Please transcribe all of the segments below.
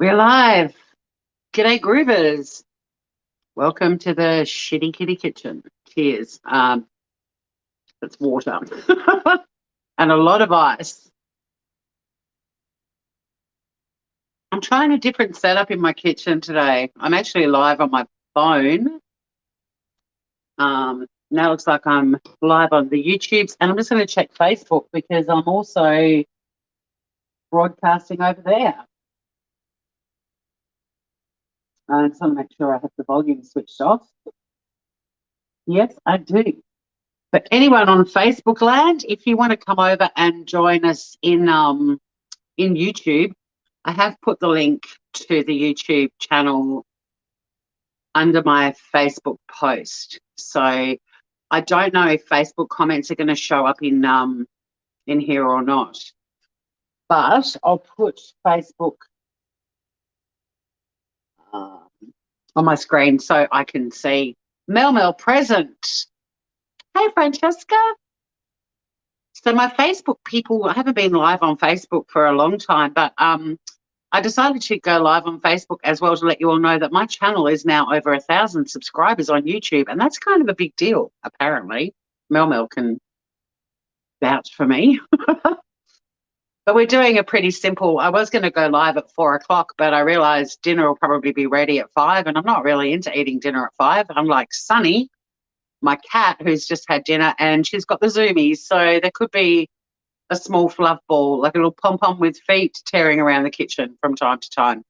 We're live. G'day, Groovers. Welcome to the Shxtty Kxtty Kxtchen. Cheers. It's water and a lot of ice. I'm trying a different setup in my kitchen today. I'm actually live on my phone. Now it looks like I'm live on the YouTubes, and I'm just going to check Facebook because I'm also broadcasting over there. I just want to make sure I have the volume switched off. Yes, I do. But anyone on Facebook land, if you want to come over and join us in YouTube, I have put the link to the YouTube channel under my Facebook post. So I don't know if Facebook comments are going to show up in here or not. But I'll put Facebook on my screen so I can see. Mel present. Hey, Francesca. So my Facebook people, I haven't been live on Facebook for a long time, but I decided to go live on Facebook as well to let you all know that my channel is now over 1,000 subscribers on YouTube, and that's kind of a big deal, apparently. Mel can vouch for me. But we're doing a pretty simple, I was going to go live at 4 o'clock, but I realized dinner will probably be ready at 5, and I'm not really into eating dinner at 5. I'm like Sunny, my cat, who's just had dinner, and she's got the zoomies, so there could be a small fluff ball, like a little pom-pom with feet, tearing around the kitchen from time to time.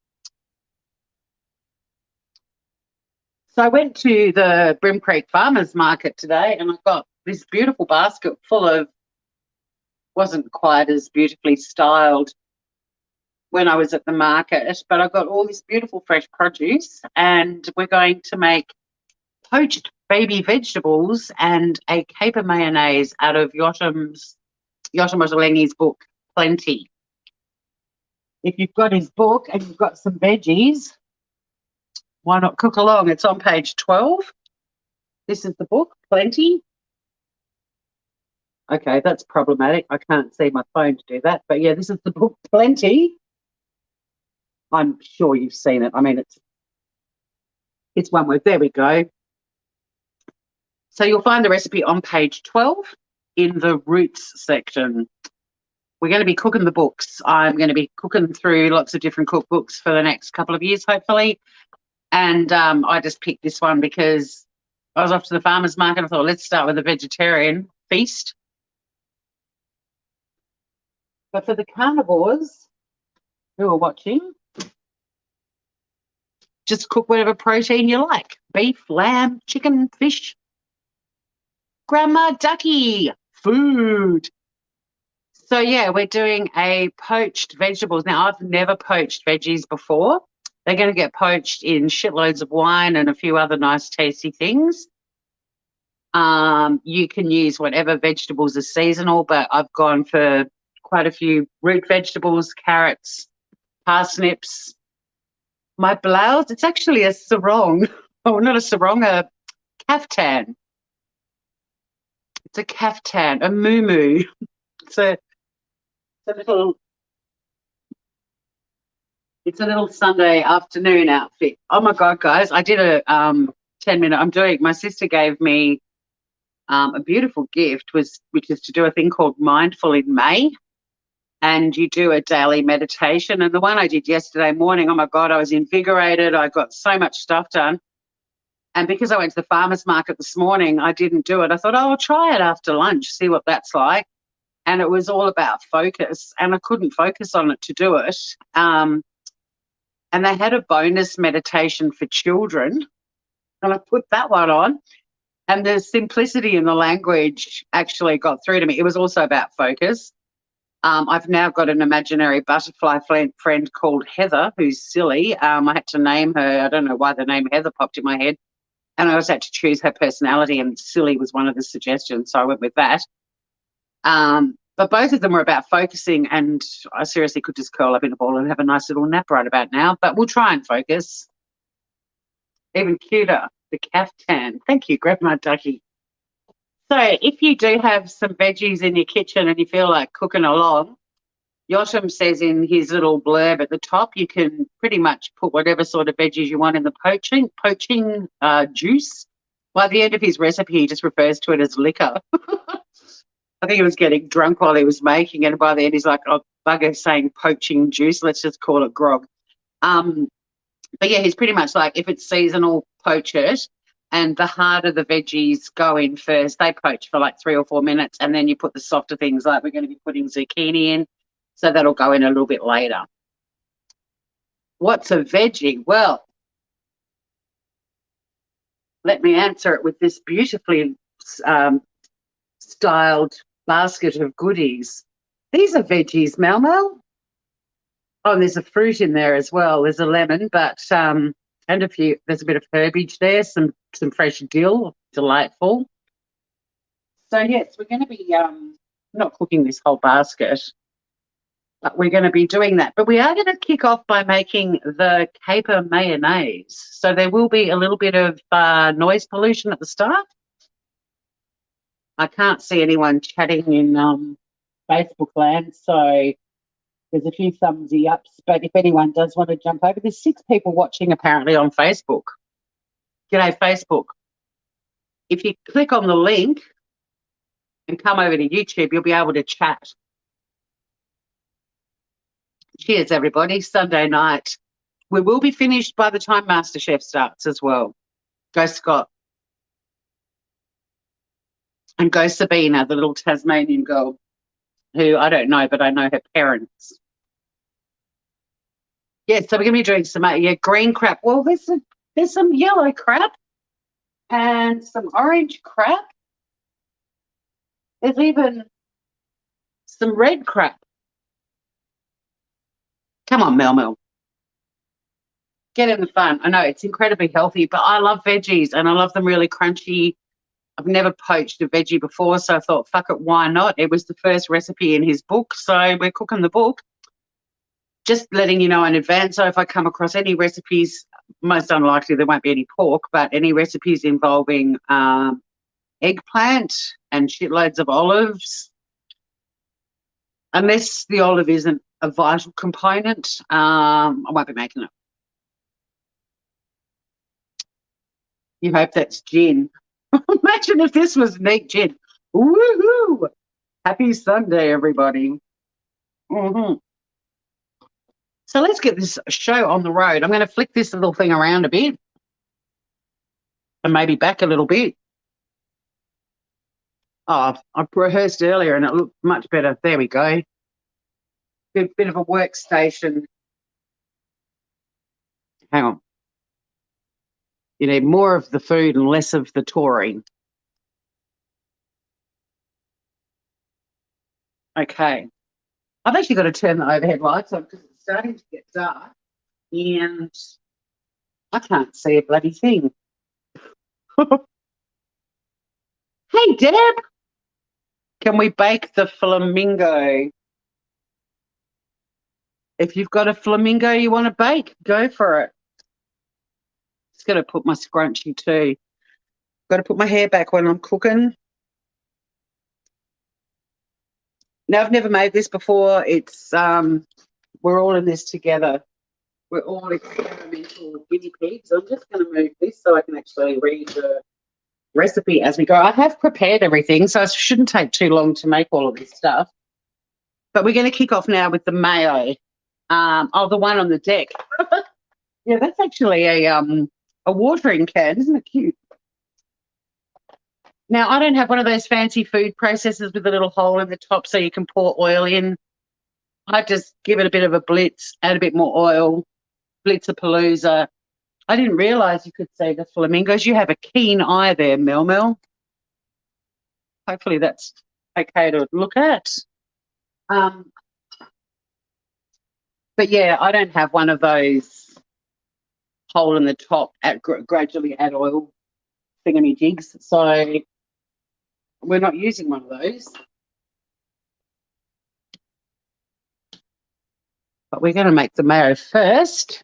So I went to the Bream Farmers Market today, and I got this beautiful basket full of, wasn't quite as beautifully styled when I was at the market, but I got all this beautiful fresh produce, and we're going to make poached baby vegetables and a caper mayonnaise out of Yotam Ottolenghi's book, Plenty. If you've got his book and you've got some veggies, why not cook along? It's on page 12. This is the book, Plenty. Okay, that's problematic. I can't see my phone to do that. But yeah, this is the book, Plenty. I'm sure you've seen it. I mean, it's one word. There we go. So you'll find the recipe on page 12 in the roots section. We're going to be cooking the books. I'm going to be cooking through lots of different cookbooks for the next couple of years, hopefully. And I just picked this one because I was off to the farmer's market. I thought, let's start with a vegetarian feast. But for the carnivores who are watching, just cook whatever protein you like. Beef, lamb, chicken, fish. Grandma Ducky, food. So, yeah, we're doing a poached vegetables. Now, I've never poached veggies before. They're going to get poached in shitloads of wine and a few other nice tasty things. You can use whatever vegetables are seasonal, but I've gone for quite a few root vegetables, carrots, parsnips. My blouse, it's actually a sarong. Oh, not a sarong, a caftan. It's a caftan, a muumuu. It's a little Sunday afternoon outfit. Oh my God, guys, I did a 10-minute, my sister gave me a beautiful gift, which is to do a thing called Mindful in May. And you do a daily meditation. And the one I did yesterday morning, oh my God, I was invigorated. I got so much stuff done. And because I went to the farmer's market this morning, I didn't do it. I thought, oh, I'll try it after lunch, see what that's like. And it was all about focus, and I couldn't focus on it to do it. And they had a bonus meditation for children, and I put that one on. And the simplicity in the language actually got through to me. It was also about focus. I've now got an imaginary butterfly friend called Heather, who's silly. I had to name her. I don't know why the name Heather popped in my head. And I also had to choose her personality, and silly was one of the suggestions, so I went with that. But both of them were about focusing, and I seriously could just curl up in a ball and have a nice little nap right about now. But we'll try and focus. Even cuter, the caftan. Thank you, Grandma Ducky. So if you do have some veggies in your kitchen and you feel like cooking along, Yotam says in his little blurb at the top, you can pretty much put whatever sort of veggies you want in the poaching juice. By the end of his recipe, he just refers to it as liquor. I think he was getting drunk while he was making it, and by the end, he's like, "Oh, bugger, saying poaching juice. Let's just call it grog." But yeah, he's pretty much like, if it's seasonal, poach it. And the harder the veggies go in first, they poach for like 3 or 4 minutes, and then you put the softer things, like we're going to be putting zucchini in, so that'll go in a little bit later. What's a veggie? Well, let me answer it with this beautifully styled basket of goodies. These are veggies, Mel Mel. Oh, and there's a fruit in there as well. There's a lemon, but and there's a bit of herbage there, some fresh dill, delightful. So yes, we're going to be not cooking this whole basket, but we're going to be doing that. But we are going to kick off by making the caper mayonnaise. So there will be a little bit of noise pollution at the start. I can't see anyone chatting in Facebook land, so there's a few thumbsy ups. But if anyone does want to jump over, there's 6 people watching apparently on Facebook. G'day, Facebook. If you click on the link and come over to YouTube, you'll be able to chat. Cheers, everybody. Sunday night. We will be finished by the time MasterChef starts as well. Go Scott. And go Sabina, the little Tasmanian girl, who I don't know, but I know her parents. Yeah, so we're going to be doing some green crap. Well, there's some yellow crap and some orange crap. There's even some red crap. Come on, Mel Mel. Get in the fun. I know it's incredibly healthy, but I love veggies and I love them really crunchy. I've never poached a veggie before, so I thought, fuck it, why not? It was the first recipe in his book, so we're cooking the book. Just letting you know in advance, so if I come across any recipes, most unlikely there won't be any pork, but any recipes involving eggplant and shitloads of olives, unless the olive isn't a vital component, I won't be making it. You hope that's gin. Imagine if this was neat gin. Woohoo! Happy Sunday, everybody. So let's get this show on the road. I'm going to flick this little thing around a bit and maybe back a little bit. Oh, I rehearsed earlier and it looked much better. There we go. Bit of a workstation. Hang on. You need more of the food and less of the touring. Okay. I've actually got to turn the overhead lights on because it's starting to get dark and I can't see a bloody thing. Hey, Deb. Can we bake the flamingo? If you've got a flamingo you want to bake, go for it. Just got to put my scrunchie too. Got to put my hair back when I'm cooking. Now, I've never made this before. It's we're all in this together. We're all experimental guinea pigs. I'm just going to move this so I can actually read the recipe as we go. I have prepared everything, so it shouldn't take too long to make all of this stuff. But we're going to kick off now with the mayo. The one on the deck. Yeah, that's actually a watering can. Isn't it cute? Now, I don't have one of those fancy food processors with a little hole in the top so you can pour oil in. I just give it a bit of a blitz, add a bit more oil, blitz-a-palooza. I didn't realise you could say the flamingos. You have a keen eye there, Mel Mel. Hopefully that's okay to look at. But, yeah, I don't have one of those hole in the top, gradually add oil thingamajiggies. So we're not using one of those. But we're going to make the mayo first.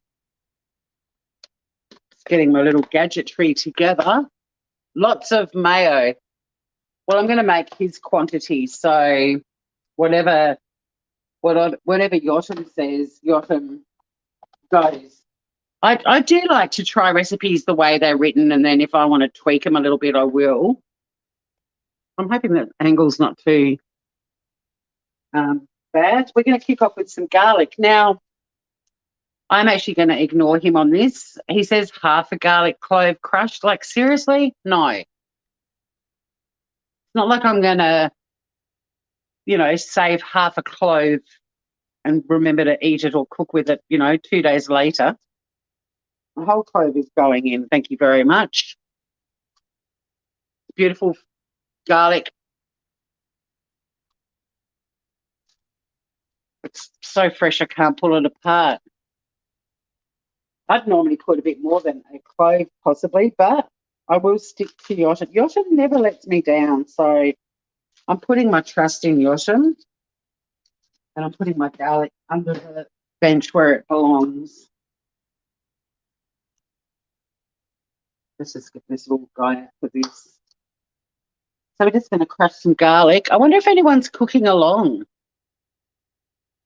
Just getting my little gadgetry together. Lots of mayo. Well, I'm going to make his quantity, so whatever whatever Yotam says, Yotam goes. I do like to try recipes the way they're written, and then if I want to tweak them a little bit, I will. I'm hoping that angle's not too bad. We're going to kick off with some garlic. Now, I'm actually going to ignore him on this. He says half a garlic clove crushed. Like, seriously? No. It's not like I'm going to, save half a clove and remember to eat it or cook with it, 2 days later. The whole clove is going in. Thank you very much. Beautiful garlic. It's so fresh I can't pull it apart. I'd normally put a bit more than a clove possibly, but I will stick to Yotam. Yotam never lets me down, so I'm putting my trust in Yotam, and I'm putting my garlic under the bench where it belongs. Let's just get this little guy out for this. So we're just going to crush some garlic. I wonder if anyone's cooking along.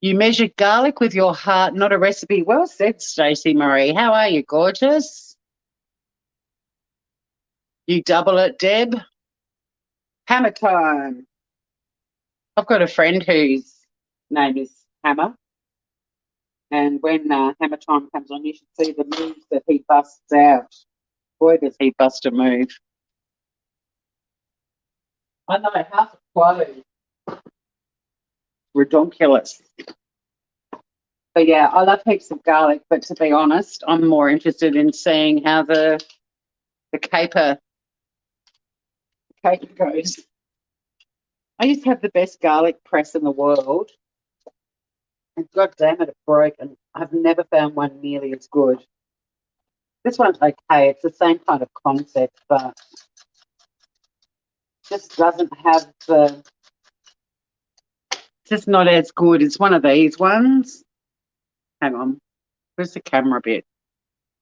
You measure garlic with your heart, not a recipe. Well said, Stacey Marie. How are you, gorgeous? You double it, Deb. Hammer time. I've got a friend whose name is Hammer. And when hammer time comes on, you should see the moves that he busts out. Boy, does he bust a move. I know, half a clove. Redonkulous. But yeah, I love heaps of garlic, but to be honest, I'm more interested in seeing how the caper goes. I used to have the best garlic press in the world, and god damn it, it broke, and I've never found one nearly as good. This one's okay, it's the same kind of concept, but just doesn't have the, just not as good. It's one of these ones. Hang on, where's the camera bit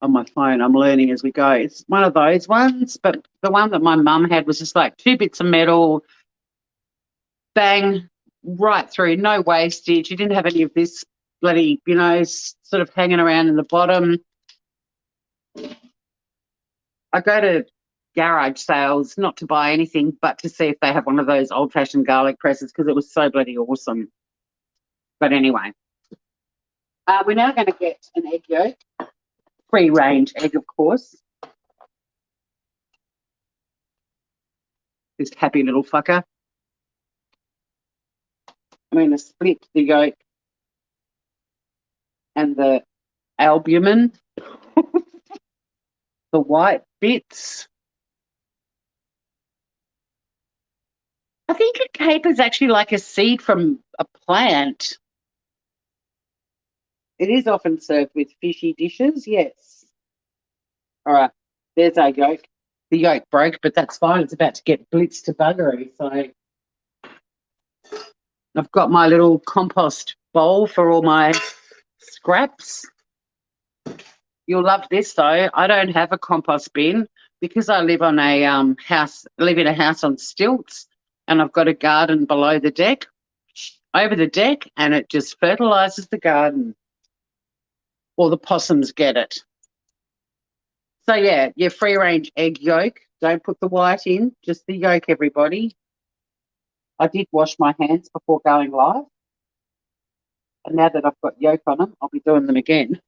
on my phone? I'm learning as we go. It's one of those ones, but the one that my mum had was just like 2 bits of metal, bang, right through, no wastage. You didn't have any of this bloody, sort of hanging around in the bottom. I go to garage sales not to buy anything, but to see if they have one of those old-fashioned garlic presses because it was so bloody awesome. But anyway, we're now going to get an egg yolk, free-range egg, of course. This happy little fucker. I'm going to split the yolk and the albumin, the white bits. I think a caper is actually like a seed from a plant. It is often served with fishy dishes, yes. All right, there's our yolk. The yolk broke, but that's fine. It's about to get blitzed to buggery. So I've got my little compost bowl for all my scraps. You'll love this though. I don't have a compost bin because I live on a live in a house on stilts, and I've got a garden below the deck, over the deck, and it just fertilizes the garden. Or the possums get it. So yeah, your free-range egg yolk. Don't put the white in, just the yolk, everybody. I did wash my hands before going live. And now that I've got yolk on them, I'll be doing them again.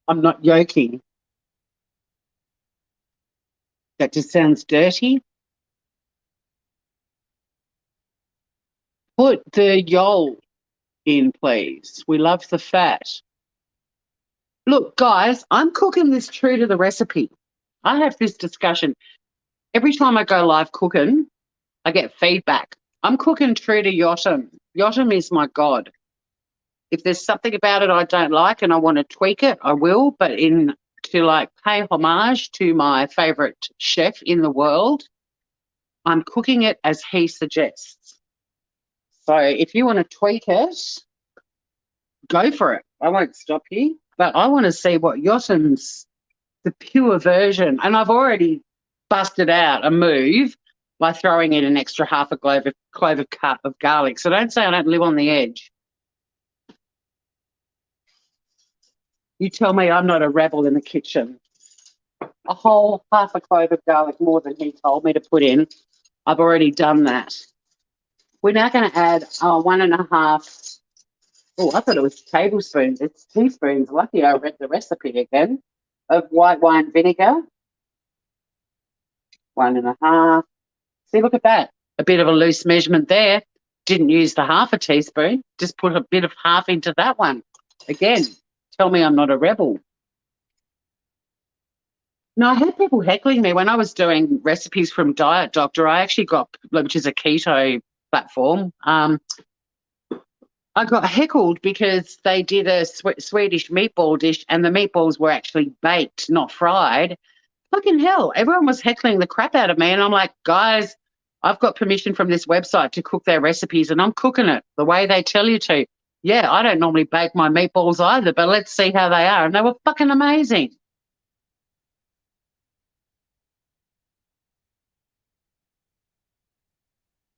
I'm not yolking. That just sounds dirty. Put the yolk in, please. We love the fat. Look, guys, I'm cooking this true to the recipe. I have this discussion. Every time I go live cooking, I get feedback. I'm cooking true to Yotam. Yotam is my god. If there's something about it I don't like and I want to tweak it, I will, but to pay homage to my favourite chef in the world, I'm cooking it as he suggests. So if you want to tweak it, go for it. I won't stop you, but I want to see what Yotam's, the pure version, and I've already bust it out and move by throwing in an extra half a clove of cup of garlic. So don't say I don't live on the edge. You tell me I'm not a rebel in the kitchen. A whole half a clove of garlic more than he told me to put in. I've already done that. We're now going to add 1.5. Oh, I thought it was tablespoons. It's teaspoons. Lucky I read the recipe again. Of white wine vinegar. 1.5. See, look at that. A bit of a loose measurement there. Didn't use the half a teaspoon. Just put a bit of half into that one. Again, tell me I'm not a rebel. No, I had people heckling me when I was doing recipes from Diet Doctor. I actually got, which is a keto platform. I got heckled because they did a Swedish meatball dish and the meatballs were actually baked, not fried. Fucking hell, everyone was heckling the crap out of me. And I'm like, guys, I've got permission from this website to cook their recipes and I'm cooking it the way they tell you to. Yeah, I don't normally bake my meatballs either, but let's see how they are. And they were fucking amazing.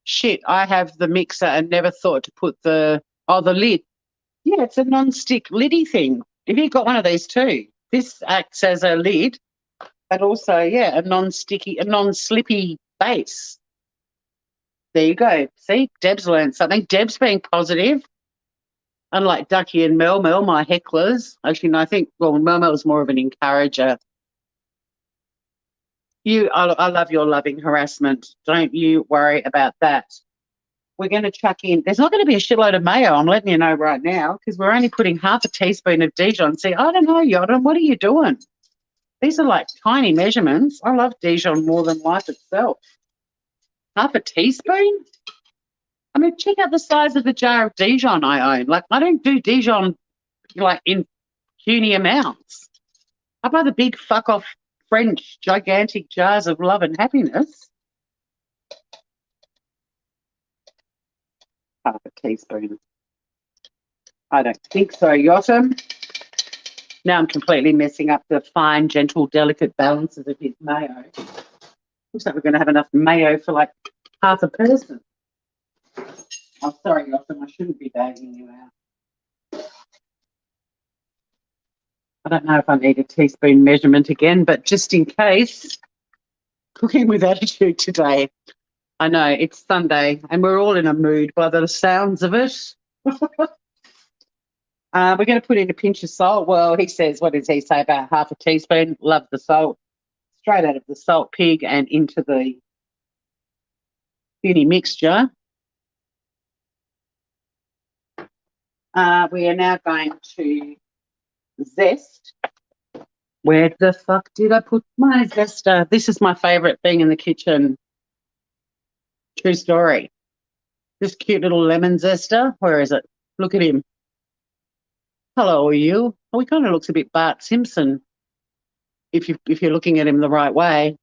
Shit, I have the mixer and never thought to put the lid. Yeah, it's a non-stick liddy thing. If you've got one of these too, this acts as a lid, but also, yeah, a non-sticky, a non-slippy base. There you go. See, Deb's learned something. Deb's being positive. Unlike Ducky and Mel, my hecklers. Actually, no, I think, well, Mel's more of an encourager. I love your loving harassment. Don't you worry about that. We're going to chuck in. There's not going to be a shitload of mayo. I'm letting you know right now because we're only putting half a teaspoon of Dijon. See, I don't know, Yotam. What are you doing? These are like tiny measurements. I love Dijon more than life itself. Half a teaspoon? I mean, check out the size of the jar of Dijon I own. Like, I don't do Dijon like in puny amounts. I buy the big fuck off French gigantic jars of love and happiness. Half a teaspoon. I don't think so, Yotam. Now I'm completely messing up the fine, gentle, delicate balances of his mayo. Looks like we're going to have enough mayo for like half a person. Oh, sorry, Yotam, I shouldn't be bagging you out. I don't know if I need a teaspoon measurement again, but just in case, cooking with attitude today. I know, it's Sunday and we're all in a mood by the sounds of it. We're going to put in a pinch of salt. Well, he says, what does he say, about half a teaspoon? Love the salt. Straight out of the salt pig and into the thinny mixture. We are now going to zest. Where the fuck did I put my zester? This is my favourite thing in the kitchen. True story. This cute little lemon zester. Where is it? Look at him. Hello, you. Oh, he kind of looks a bit Bart Simpson. If you're looking at him the right way,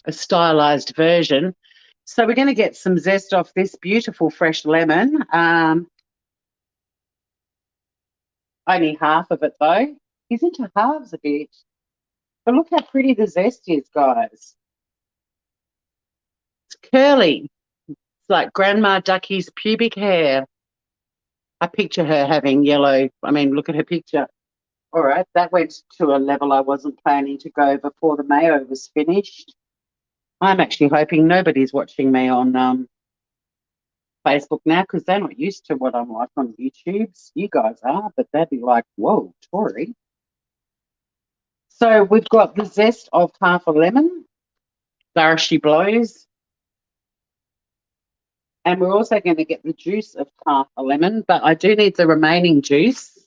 a stylized version. So we're going to get some zest off this beautiful fresh lemon. Only half of it though. He's into halves a bit. But look how pretty the zest is, guys. It's curly. It's like Grandma Ducky's pubic hair. I picture her having yellow. I mean, look at her picture. All right, that went to a level I wasn't planning to go before the mayo was finished. I'm actually hoping nobody's watching me on Facebook now because they're not used to what I'm like on YouTube. You guys are, but they'd be like, whoa, Tori. So we've got the zest of half a lemon. There she blows. And we're also going to get the juice of half a lemon, but I do need the remaining juice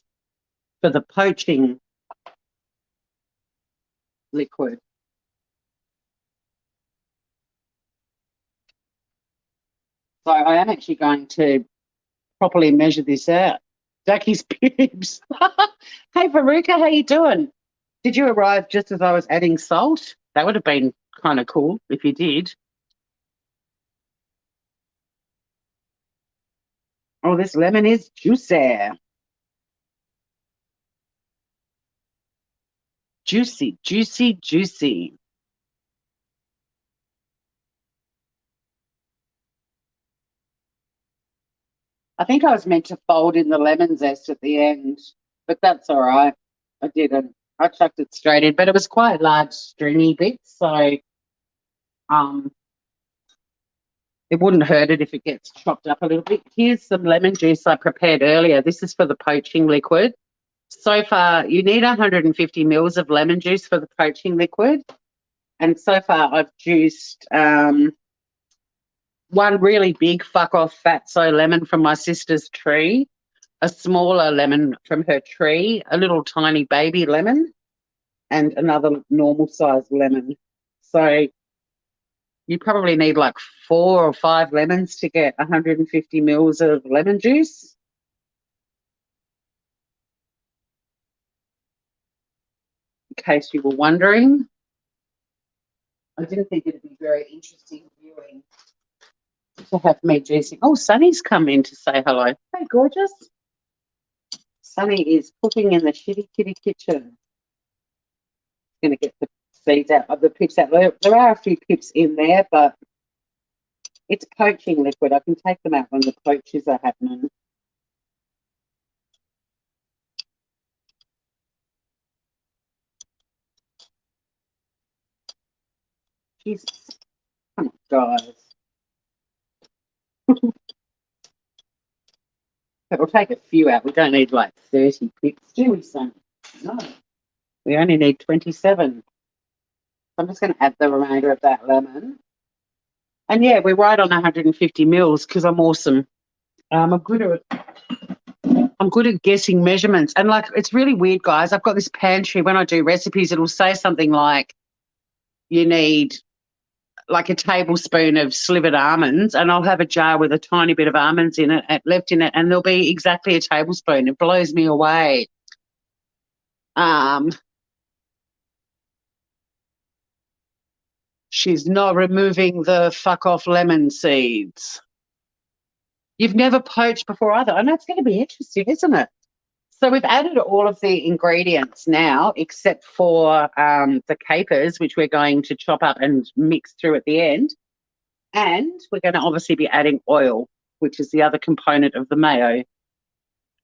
for the poaching liquid. So I am actually going to properly measure this out. Ducky's pubes. Hey, Veruca, how you doing? Did you arrive just as I was adding salt? That would have been kind of cool if you did. Oh, this lemon is juicy. Juicy, juicy, juicy. I think I was meant to fold in the lemon zest at the end, but that's all right. I didn't. I chucked it straight in, but it was quite large, stringy bits, so um, it wouldn't hurt it if it gets chopped up a little bit. Here's some lemon juice I prepared earlier. This is for the poaching liquid. So far, you need 150 mils of lemon juice for the poaching liquid. And so far, I've juiced one really big fuck off fatso lemon from my sister's tree, a smaller lemon from her tree, a little tiny baby lemon, and another normal sized lemon. So you probably need like 4 or 5 lemons to get 150 mils of lemon juice. In case you were wondering, I didn't think it'd be very interesting viewing to have me juicing. Oh, Sunny's come in to say hello. Hey, gorgeous. Sunny is cooking in the Shxtty Kxtty Kxtchen. Going to get the seeds out of the pips out. There are a few pips in there, but it's poaching liquid. I can take them out when the poaches are happening. Jesus. Come on, guys. We'll take a few out. We don't need like 30 pips, do we, Sunny? No. We only need 27. I'm just going to add the remainder of that lemon. And yeah, we're right on 150 mils because I'm awesome. I'm good at guessing measurements. And like, it's really weird, guys. I've got this pantry. When I do recipes, it'll say something like you need like a tablespoon of slivered almonds, and I'll have a jar with a tiny bit of almonds in it, left in it, and there'll be exactly a tablespoon. It blows me away. She's not removing the fuck off lemon seeds. You've never poached before either. I know it's going to be interesting, isn't it? So we've added all of the ingredients now, except for the capers, which we're going to chop up and mix through at the end. And we're going to obviously be adding oil, which is the other component of the mayo.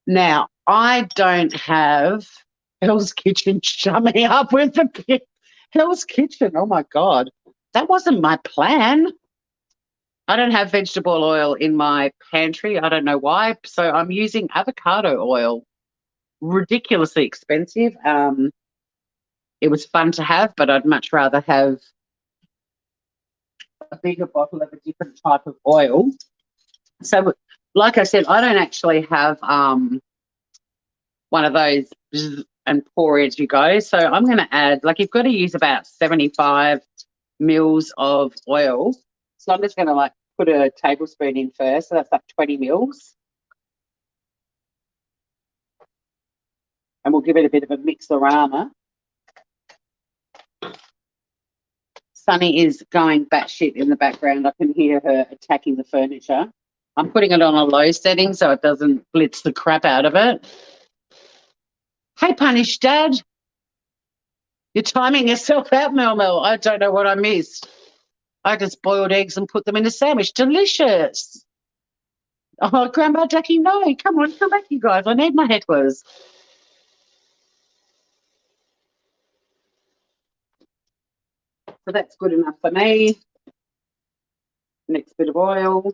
Now, I don't have Hell's Kitchen shut me up with the pit. Hell's Kitchen, oh my God. That wasn't my plan. I don't have vegetable oil in my pantry. I don't know why. So I'm using avocado oil. Ridiculously expensive. It was fun to have, but I'd much rather have a bigger bottle of a different type of oil. So, like I said, I don't actually have one of those and pour as you go. So I'm going to add, like, you've got to use about 75 mils of oil. So I'm just going to like put a tablespoon in first. So that's like 20 mils. And we'll give it a bit of a mixorama. Sunny is going batshit in the background. I can hear her attacking the furniture. I'm putting it on a low setting so it doesn't blitz the crap out of it. Hey, Punish Dad. You're timing yourself out, Mel. I don't know what I missed. I just boiled eggs and put them in a sandwich. Delicious. Oh, Grandma Ducky, no. Come on, come back, you guys. I need my hecklers. So that's good enough for me. Next bit of oil.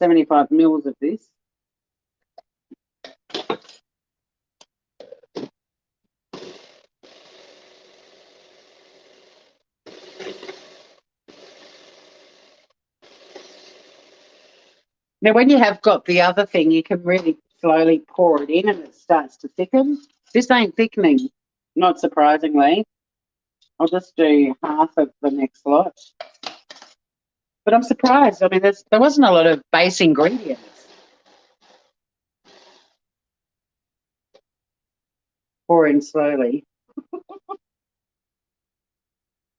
75 mils of this. Now, when you have got the other thing, you can really slowly pour it in and it starts to thicken. This ain't thickening, not surprisingly. I'll just do half of the next lot. But I'm surprised. I mean, there wasn't a lot of base ingredients. Pour in slowly.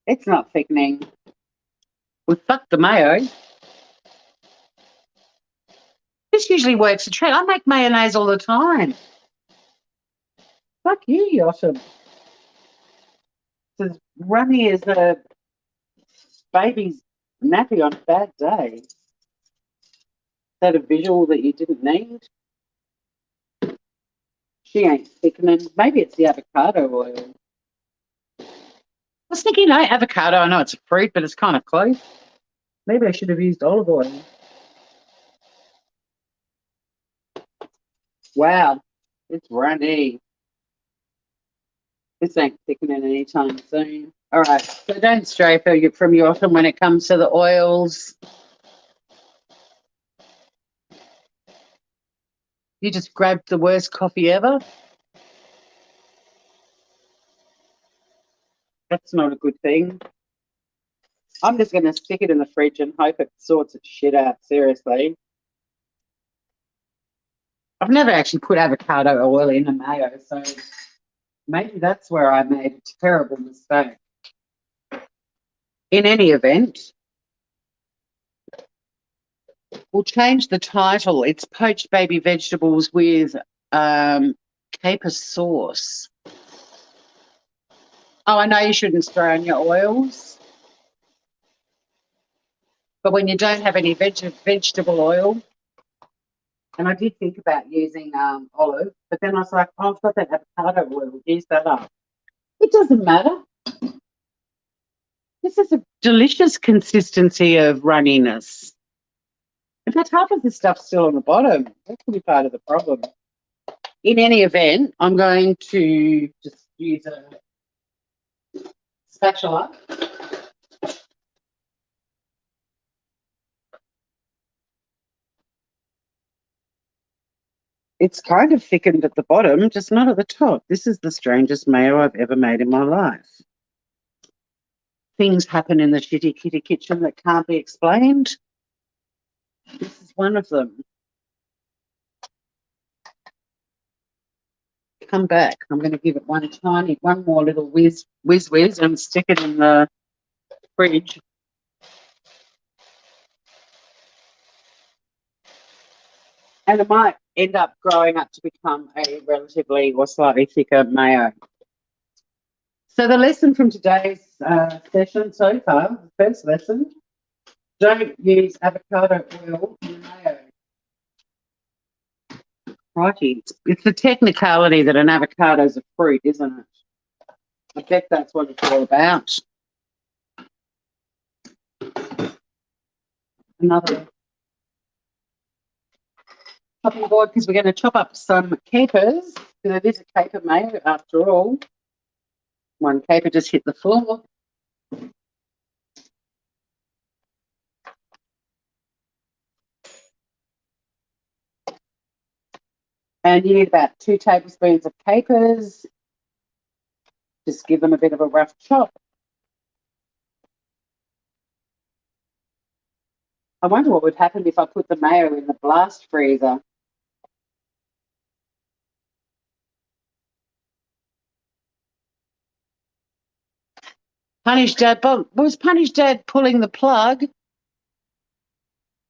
It's not thickening. We fucked the mayo. This usually works a treat. I make mayonnaise all the time. Fuck you, Yotam. It's as runny as a baby's nappy on a bad day. that a visual that you didn't need? She ain't thickening. Maybe it's the avocado oil. I was thinking, no, avocado, I know it's a fruit, but it's kind of close. Maybe I should have used olive oil. Wow, it's runny. This ain't thickening anytime soon. All right, so don't stray from Yotam when it comes to the oils. You just grabbed the worst coffee ever. That's not a good thing. I'm just going to stick it in the fridge and hope it sorts its shit out, seriously. I've never actually put avocado oil in a mayo, so maybe that's where I made a terrible mistake. In any event, we'll change the title. It's poached baby vegetables with caper sauce. Oh, I know you shouldn't spray on your oils, but when you don't have any vegetable oil, and I did think about using olive, but then I was like, oh, I've got that avocado oil, use that up. It doesn't matter. This is a delicious consistency of runniness. In fact, half of the stuff's still on the bottom. That could be part of the problem. In any event, I'm going to just use a spatula. It's kind of thickened at the bottom, just not at the top. This is the strangest mayo I've ever made in my life. Things happen in the Shxtty Kxtty Kxtchen that can't be explained. This is one of them. Come back. I'm going to give it one more little whiz and stick it in the fridge. And it might end up growing up to become a relatively or slightly thicker mayo. So the lesson from today's session so far, the first lesson, don't use avocado oil in mayo. Righty. It's the technicality that an avocado is a fruit, isn't it? I bet that's what it's all about. Another chopping board, because we're going to chop up some capers, because it is a caper mayo after all. One caper just hit the floor. And you need about 2 tablespoons of capers. Just give them a bit of a rough chop. I wonder what would happen if I put the mayo in the blast freezer. Punish Dad, was Punish Dad pulling the plug?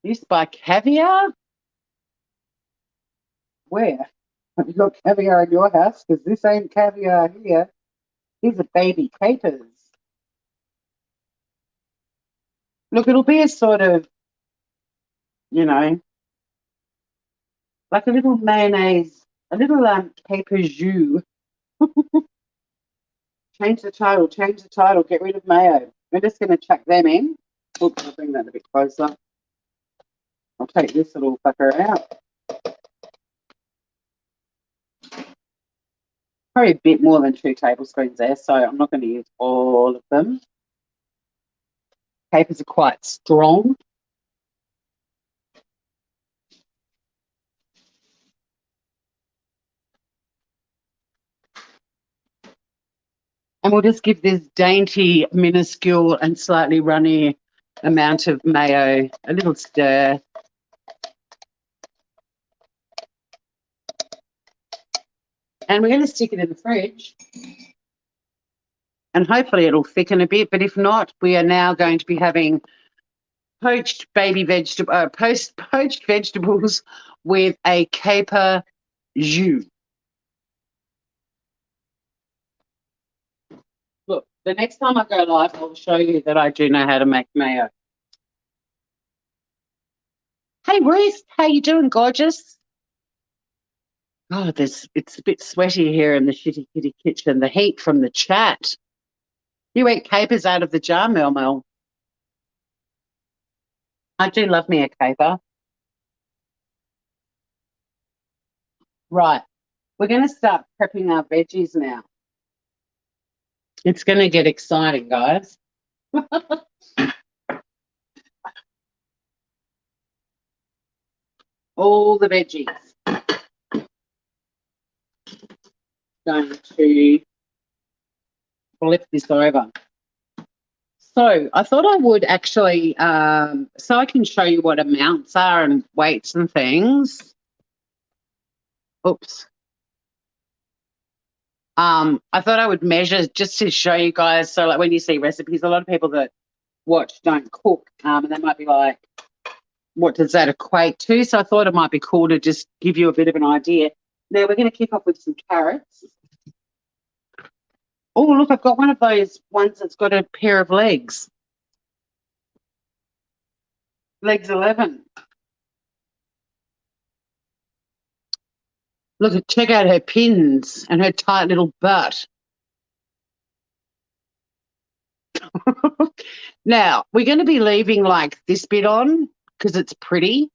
Used to buy caviar? Where? Have you got caviar in your house? Because this ain't caviar here. These are baby capers. Look, it'll be a sort of, you know, like a little mayonnaise, a little caper jus. Change the title, get rid of mayo. We're just going to chuck them in. Oops, I'll bring that a bit closer. I'll take this little fucker out. Probably a bit more than 2 tablespoons there, so I'm not going to use all of them. Capers are quite strong. And we'll just give this dainty, minuscule and slightly runny amount of mayo a little stir. And we're going to stick it in the fridge. And hopefully it'll thicken a bit. But if not, we are now going to be having poached vegetables with a caper jus. Look, the next time I go live, I'll show you that I do know how to make mayo. Hey, Ruth, how you doing, gorgeous? Oh, it's a bit sweaty here in the Shxtty Kxtty Kxtchen. The heat from the chat. You eat capers out of the jar, Mel Mel. I do love me a caper. Right, we're going to start prepping our veggies now. It's going to get exciting, guys. All the veggies. Going to flip this over. So I thought I would actually, so I can show you what amounts are and weights and things. Oops. I thought I would measure just to show you guys. So like when you see recipes, a lot of people that watch don't cook, and they might be like, what does that equate to? So I thought it might be cool to just give you a bit of an idea. Now we're going to kick off with some carrots. Oh, look, I've got one of those ones that's got a pair of legs. Legs 11. Look, check out her pins and her tight little butt. Now, we're going to be leaving like this bit on because it's pretty.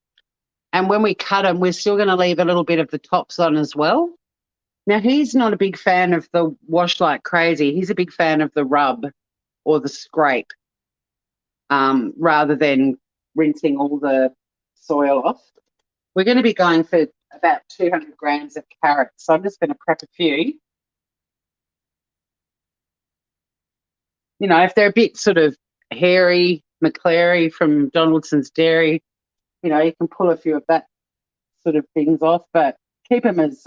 And when we cut them, we're still going to leave a little bit of the tops on as well. Now, he's not a big fan of the wash like crazy. He's a big fan of the rub or the scrape rather than rinsing all the soil off. We're going to be going for about 200 grams of carrots. So I'm just going to prep a few. You know, if they're a bit sort of hairy, McClary from Donaldson's Dairy, you know, you can pull a few of that sort of things off, but keep them as,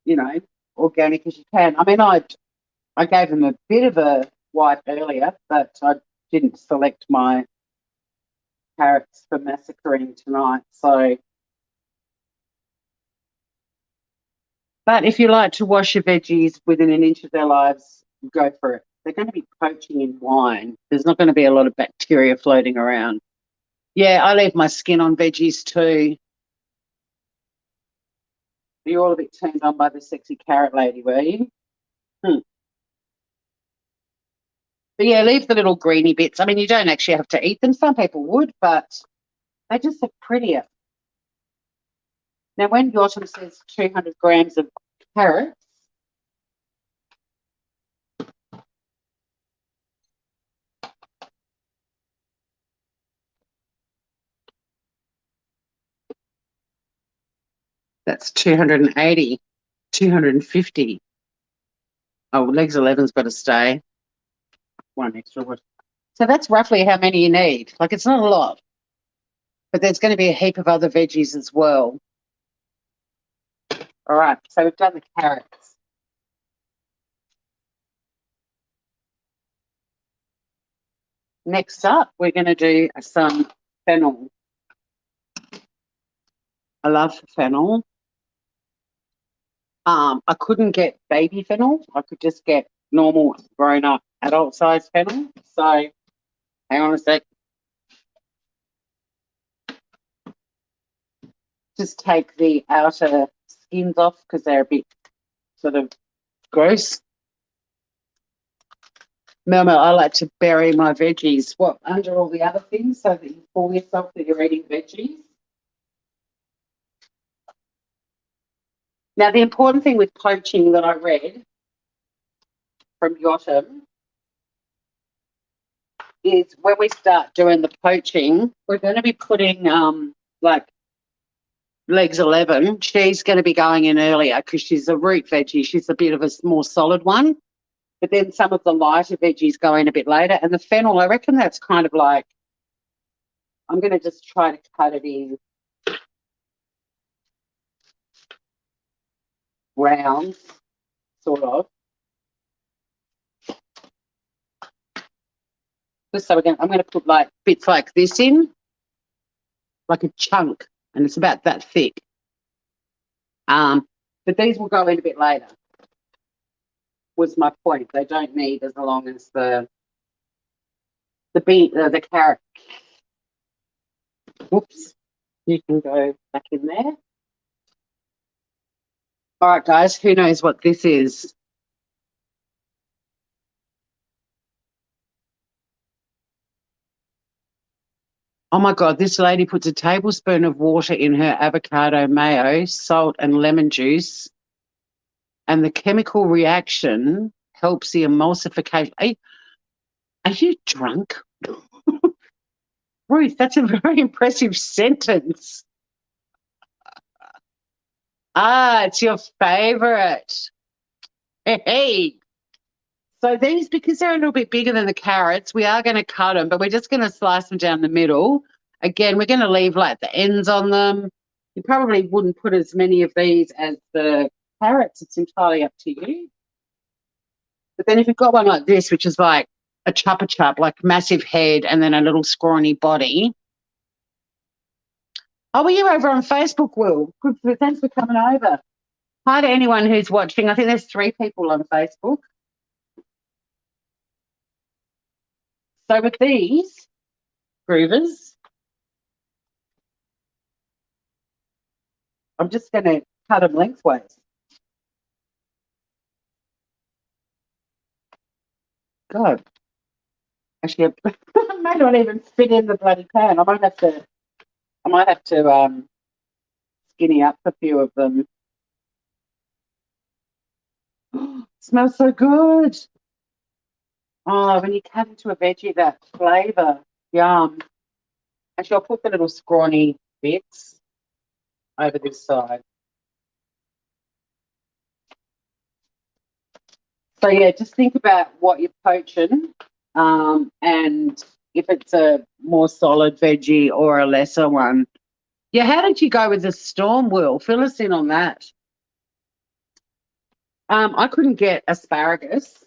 you know, organic as you can. I mean, I gave them a bit of a wipe earlier, but I didn't select my carrots for massacring tonight. So, but if you like to wash your veggies within an inch of their lives, go for it. They're going to be poaching in wine. There's not going to be a lot of bacteria floating around. Yeah, I leave my skin on veggies too. You're all a bit turned on by the sexy carrot lady, were you? But yeah, leave the little greeny bits. I mean, you don't actually have to eat them. Some people would, but they just look prettier. Now, when Yotam says 200 grams of carrots, that's 280, 250. Oh, legs 11's got to stay. One extra one. So that's roughly how many you need. Like, it's not a lot, but there's going to be a heap of other veggies as well. All right, so we've done the carrots. Next up, we're going to do some fennel. I love fennel. I couldn't get baby fennel. I could just get normal grown-up adult-sized fennel. So, hang on a sec. Just take the outer skins off because they're a bit sort of gross. Mel, I like to bury my veggies, under all the other things so that you fool yourself that you're eating veggies. Now, the important thing with poaching that I read from Yotam is when we start doing the poaching, we're going to be putting like legs 11. She's going to be going in earlier because she's a root veggie. She's a bit of a more solid one. But then some of the lighter veggies go in a bit later. And the fennel, I reckon that's kind of like, I'm going to just try to cut it in rounds, sort of. Just so I'm going to put like bits like this in, like a chunk, and it's about that thick. But these will go in a bit later, was my point. They don't need as long as the carrot. Whoops. You can go back in there. All right, guys, who knows what this is? Oh my God, this lady puts a tablespoon of water in her avocado mayo, salt, and lemon juice, and the chemical reaction helps the emulsification. Are you drunk? Ruth, that's a very impressive sentence. Ah, it's your favorite. Hey. So these, because they're a little bit bigger than the carrots, we are going to cut them, but we're just going to slice them down the middle. Again, we're going to leave like the ends on them. You probably wouldn't put as many of these as the carrots. It's entirely up to you. But then if you've got one like this, which is like a chuppa chup, like massive head and then a little scrawny body. Oh, were you over on Facebook, Will? Good. Thanks for coming over. Hi to anyone who's watching. I think there's 3 people on Facebook. So with these groovers, I'm just going to cut them lengthways. God, actually, I may not even fit in the bloody pan. I might have to skinny up a few of them. Smells so good. Oh, when you cut into a veggie, that flavour, yum. Actually, I'll put the little scrawny bits over this side. So yeah, just think about what you're poaching, and if it's a more solid veggie or a lesser one. Yeah, how did you go with the storm, Will? Fill us in on that. I couldn't get asparagus.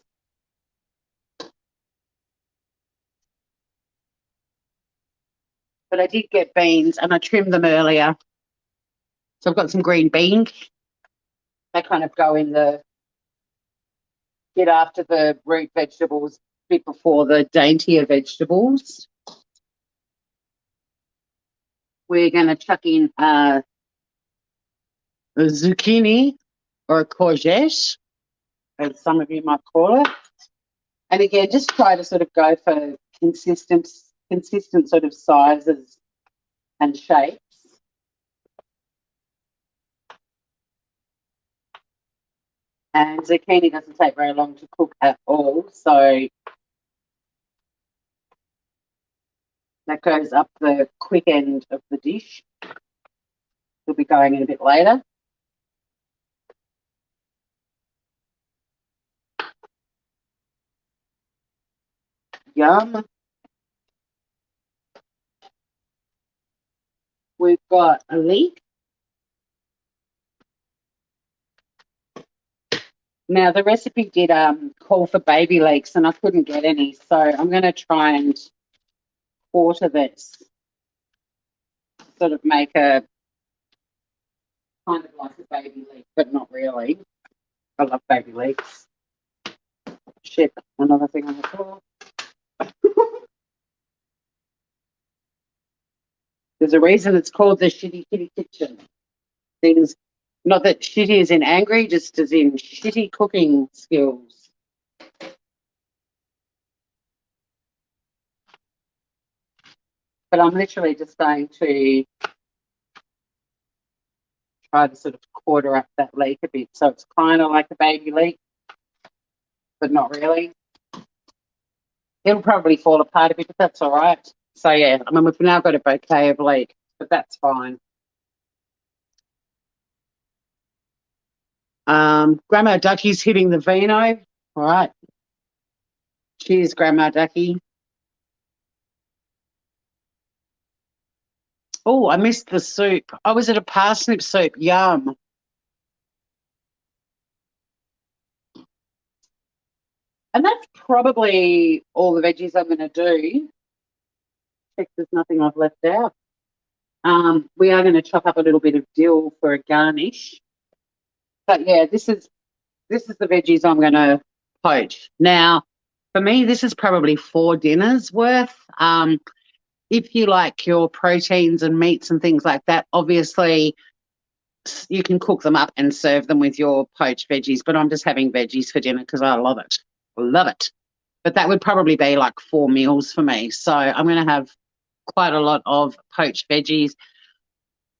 But I did get beans and I trimmed them earlier. So I've got some green beans. They kind of go in the bit after the root vegetables, bit before the daintier vegetables. We're going to chuck in a zucchini or a courgette, as some of you might call it. And again, just try to sort of go for consistent sort of sizes and shapes. And zucchini doesn't take very long to cook at all, so that goes up the quick end of the dish. We'll be going in a bit later. Yum. We've got a leek. Now, the recipe did call for baby leeks, and I couldn't get any, so I'm going to try and quarter this, sort of make a kind of like a baby leek, but not really. I love baby leeks. Shit, another thing on the floor. There's a reason it's called the Shxtty Kxtty Kxtchen. Things, not that shitty is in angry, just as in shitty cooking skills. But I'm literally just going to try to sort of quarter up that leek a bit. So it's kind of like a baby leek, but not really. It'll probably fall apart a bit, but that's all right. So, yeah, I mean, we've now got a bouquet of leek, but that's fine. Grandma Ducky's hitting the vino. All right. Cheers, Grandma Ducky. Oh, I missed the soup. I was at a parsnip soup. Yum. And that's probably all the veggies I'm going to do. Check there's nothing I've left out. We are going to chop up a little bit of dill for a garnish. But yeah, this is the veggies I'm going to poach. Now, for me, this is probably 4 dinners worth. if you like your proteins and meats and things like that, obviously you can cook them up and serve them with your poached veggies. But I'm just having veggies for dinner because I love it. Love it. But that would probably be like 4 meals for me. So I'm going to have quite a lot of poached veggies.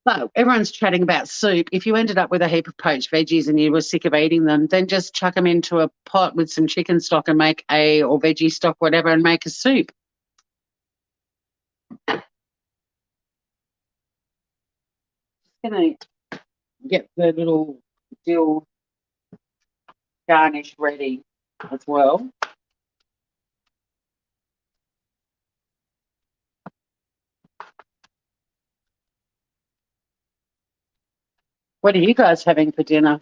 But everyone's chatting about soup. If you ended up with a heap of poached veggies and you were sick of eating them, then just chuck them into a pot with some chicken stock and or veggie stock, whatever, and make a soup. Going to get the little dill garnish ready as well. What are you guys having for dinner?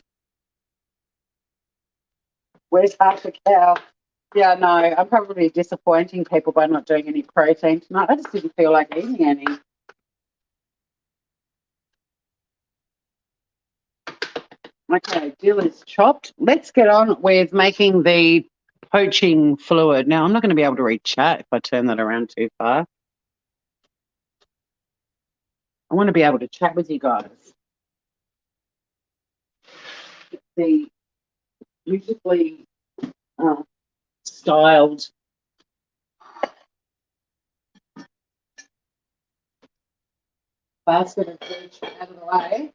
Where's half a cow? Yeah, no, I'm probably disappointing people by not doing any protein tonight. I just didn't feel like eating any. Okay, dill is chopped. Let's get on with making the poaching fluid. Now, I'm not going to be able to read chat if I turn that around too far. I want to be able to chat with you guys. The beautifully styled basket of food out of the way.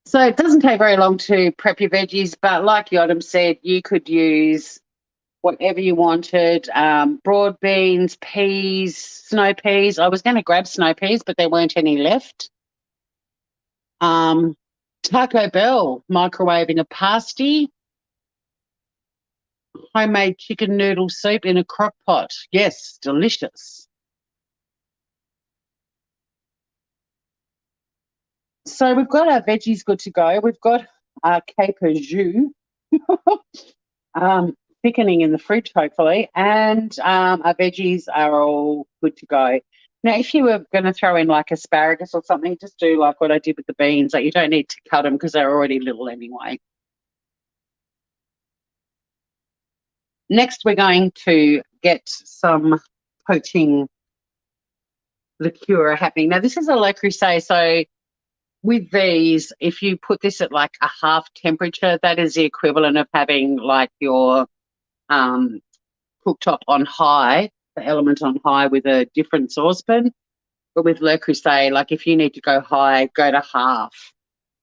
So it doesn't take very long to prep your veggies, but like Yotam said, you could use whatever you wanted, broad beans, peas, snow peas. I was going to grab snow peas, but there weren't any left. Taco Bell, microwaving a pasty. Homemade chicken noodle soup in a crock pot. Yes, delicious. So we've got our veggies good to go. We've got our caper jus thickening in the fridge, hopefully, and our veggies are all good to go. Now, if you were going to throw in like asparagus or something, just do like what I did with the beans. Like you don't need to cut them because they're already little anyway. Next, we're going to get some poaching liqueur happening. Now, this is a Le Creuset, so with these, if you put this at like a half temperature, that is the equivalent of having like your cooktop on high, the element on high with a different saucepan. But with Le Creuset, like if you need to go high, go to half.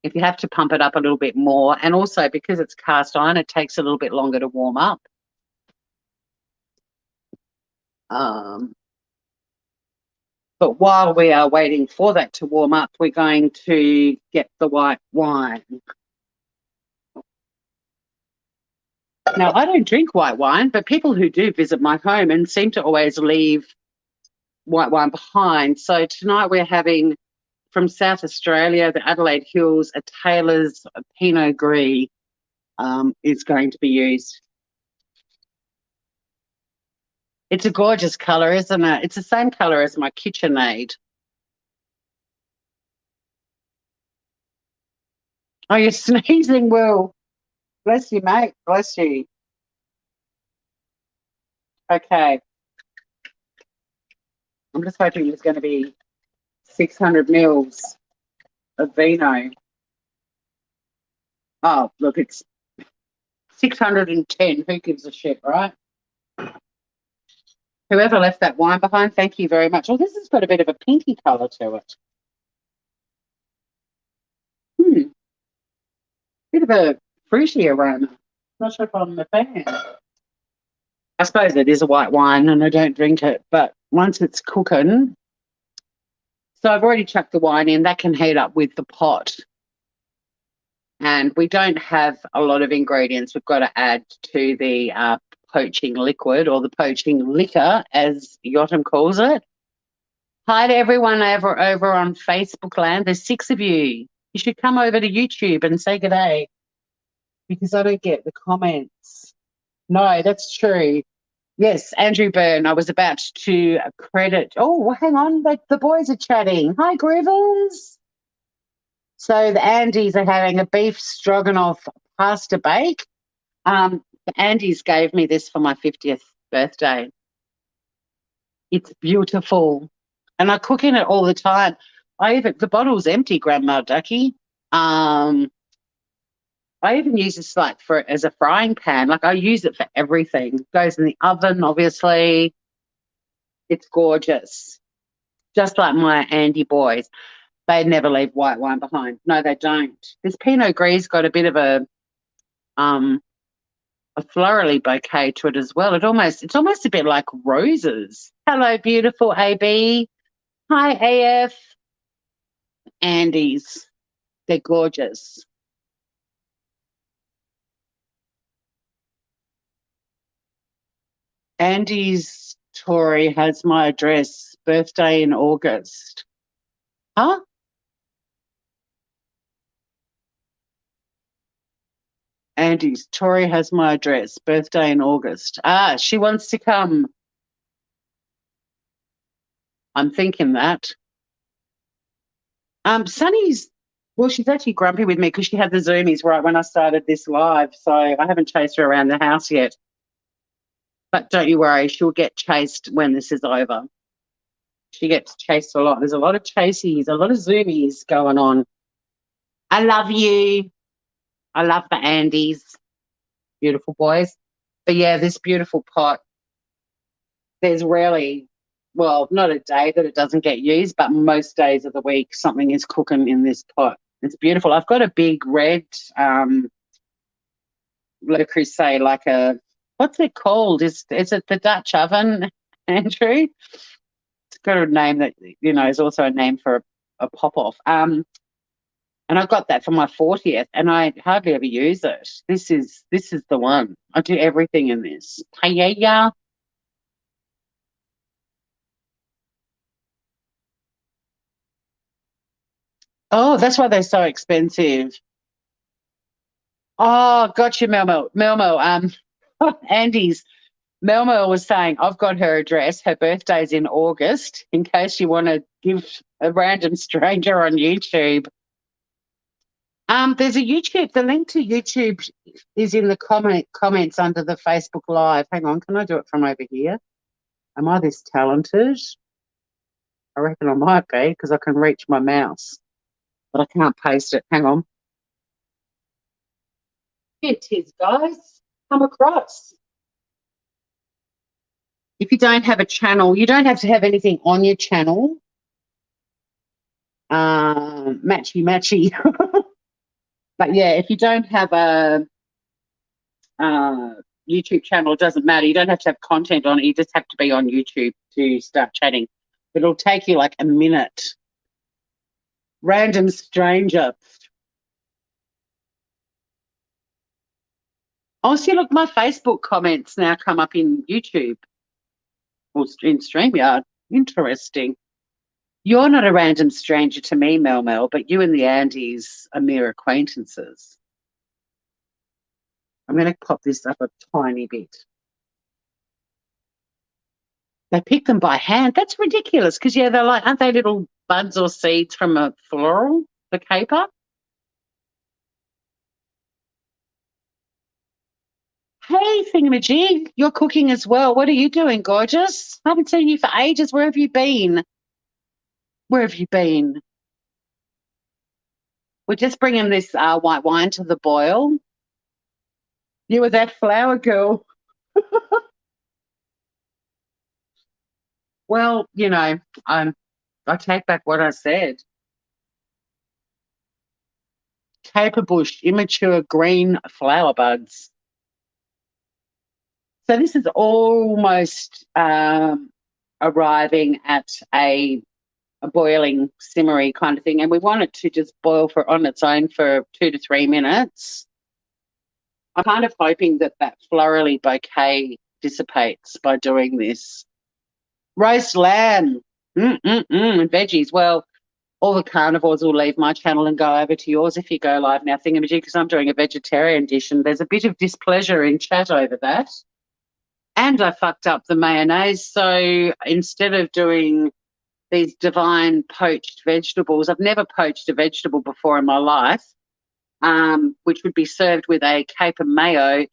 If you have to pump it up a little bit more, and also because it's cast iron, it takes a little bit longer to warm up. But while we are waiting for that to warm up, we're going to get the white wine. Now, I don't drink white wine, but people who do visit my home and seem to always leave white wine behind. So tonight we're having from South Australia, the Adelaide Hills, a Taylor's Pinot Gris is going to be used. It's a gorgeous colour, isn't it? It's the same colour as my KitchenAid. Oh, you're sneezing, Will. Bless you, mate. Bless you. Okay. I'm just hoping there's going to be 600 mils of vino. Oh, look, it's 610. Who gives a shit, right? Whoever left that wine behind, thank you very much. Oh, this has got a bit of a pinky colour to it. Bit of a fruity aroma. Not sure if I'm a fan. I suppose it is a white wine and I don't drink it, but once it's cooking, so I've already chucked the wine in, that can heat up with the pot. And we don't have a lot of ingredients we've got to add to the poaching liquid or the poaching liquor, as Yotam calls it. Hi to everyone over on Facebook land. There's 6 of you. You should come over to YouTube and say good day because I don't get the comments. No, that's true. Yes, Andrew Byrne, I was about to credit. Oh, well, hang on. The boys are chatting. Hi, Groovers. So the Andys are having a beef stroganoff pasta bake. The Andys gave me this for my 50th birthday. It's beautiful. And I cook in it all the time. The bottle's empty, Grandma Ducky. Um, I even use this like as a frying pan. Like I use it for everything. Goes in the oven, obviously. It's gorgeous. Just like my Andy boys. They never leave white wine behind. No, they don't. This Pinot Gris got a bit of um a florally bouquet to it as well. It's almost a bit like roses. Hello, beautiful AB. Hi, AF. Andes. They're gorgeous. Andy's Tori has my address. Birthday in August. Huh? Andy's Tori has my address. Birthday in August. Ah, she wants to come. I'm thinking that. Sunny's, well, she's actually grumpy with me because she had the zoomies right when I started this live, so I haven't chased her around the house yet. But don't you worry, she'll get chased when this is over. She gets chased a lot. There's a lot of chaseys, a lot of zoomies going on. I love you. I love the Andes. Beautiful boys. But yeah, this beautiful pot, there's rarely, well, not a day that it doesn't get used, but most days of the week something is cooking in this pot. It's beautiful. I've got a big red Le Creuset, like a, what's it called? Is it the Dutch oven, Andrew? It's got a name that, is also a name for a pop-off. And I got that for my 40th, and I hardly ever use it. This is the one. I do everything in this. Paella. Oh, that's why they're so expensive. Oh, gotcha, Melmo. Melmo, Andy's Melmo was saying, I've got her address. Her birthday's in August, in case you want to give a random stranger on YouTube. There's a YouTube. The link to YouTube is in the comments under the Facebook Live. Hang on, can I do it from over here? Am I this talented? I reckon I might be because I can reach my mouse, but I can't paste it. Hang on. It is, guys. Come across. If you don't have a channel, you don't have to have anything on your channel. Matchy matchy. But yeah, if you don't have a YouTube channel, it doesn't matter. You don't have to have content on it. You just have to be on YouTube to start chatting. But it'll take you like a minute. Random stranger. Oh, see, look, my Facebook comments now come up in YouTube or in StreamYard. Interesting. You're not a random stranger to me, Mel Mel, but you and the Andes are mere acquaintances. I'm going to pop this up a tiny bit. They pick them by hand. That's ridiculous because, yeah, they're like, aren't they little buds or seeds from a floral, the caper? Hey, Thingamajig, you're cooking as well. What are you doing, gorgeous? I haven't seen you for ages. Where have you been? Where have you been? We're just bringing this white wine to the boil. You were that flower girl. Well, I take back what I said. Caper bush, immature green flower buds. So this is almost arriving at a boiling, simmery kind of thing, and we want it to just boil on its own for 2 to 3 minutes. I'm kind of hoping that florally bouquet dissipates by doing this. Roast lamb, and veggies. Well, all the carnivores will leave my channel and go over to yours if you go live now, Thingamajig, because I'm doing a vegetarian dish, and there's a bit of displeasure in chat over that. And I fucked up the mayonnaise, so instead of doing these divine poached vegetables, I've never poached a vegetable before in my life, which would be served with a caper mayo.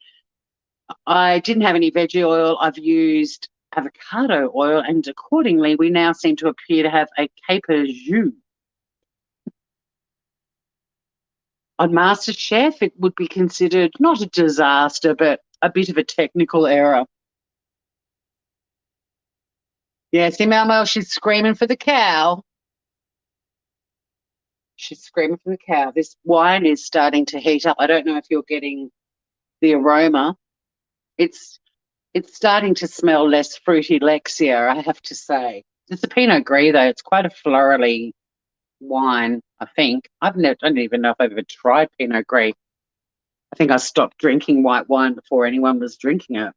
I didn't have any veggie oil. I've used avocado oil, and accordingly, we now seem to appear to have a caper jus. On MasterChef, it would be considered not a disaster, but a bit of a technical error. Yeah, see, Mel, she's screaming for the cow. She's screaming for the cow. This wine is starting to heat up. I don't know if you're getting the aroma. It's starting to smell less fruity Lexia, I have to say. It's a Pinot Gris, though. It's quite a florally wine, I think. I don't even know if I've ever tried Pinot Gris. I think I stopped drinking white wine before anyone was drinking it.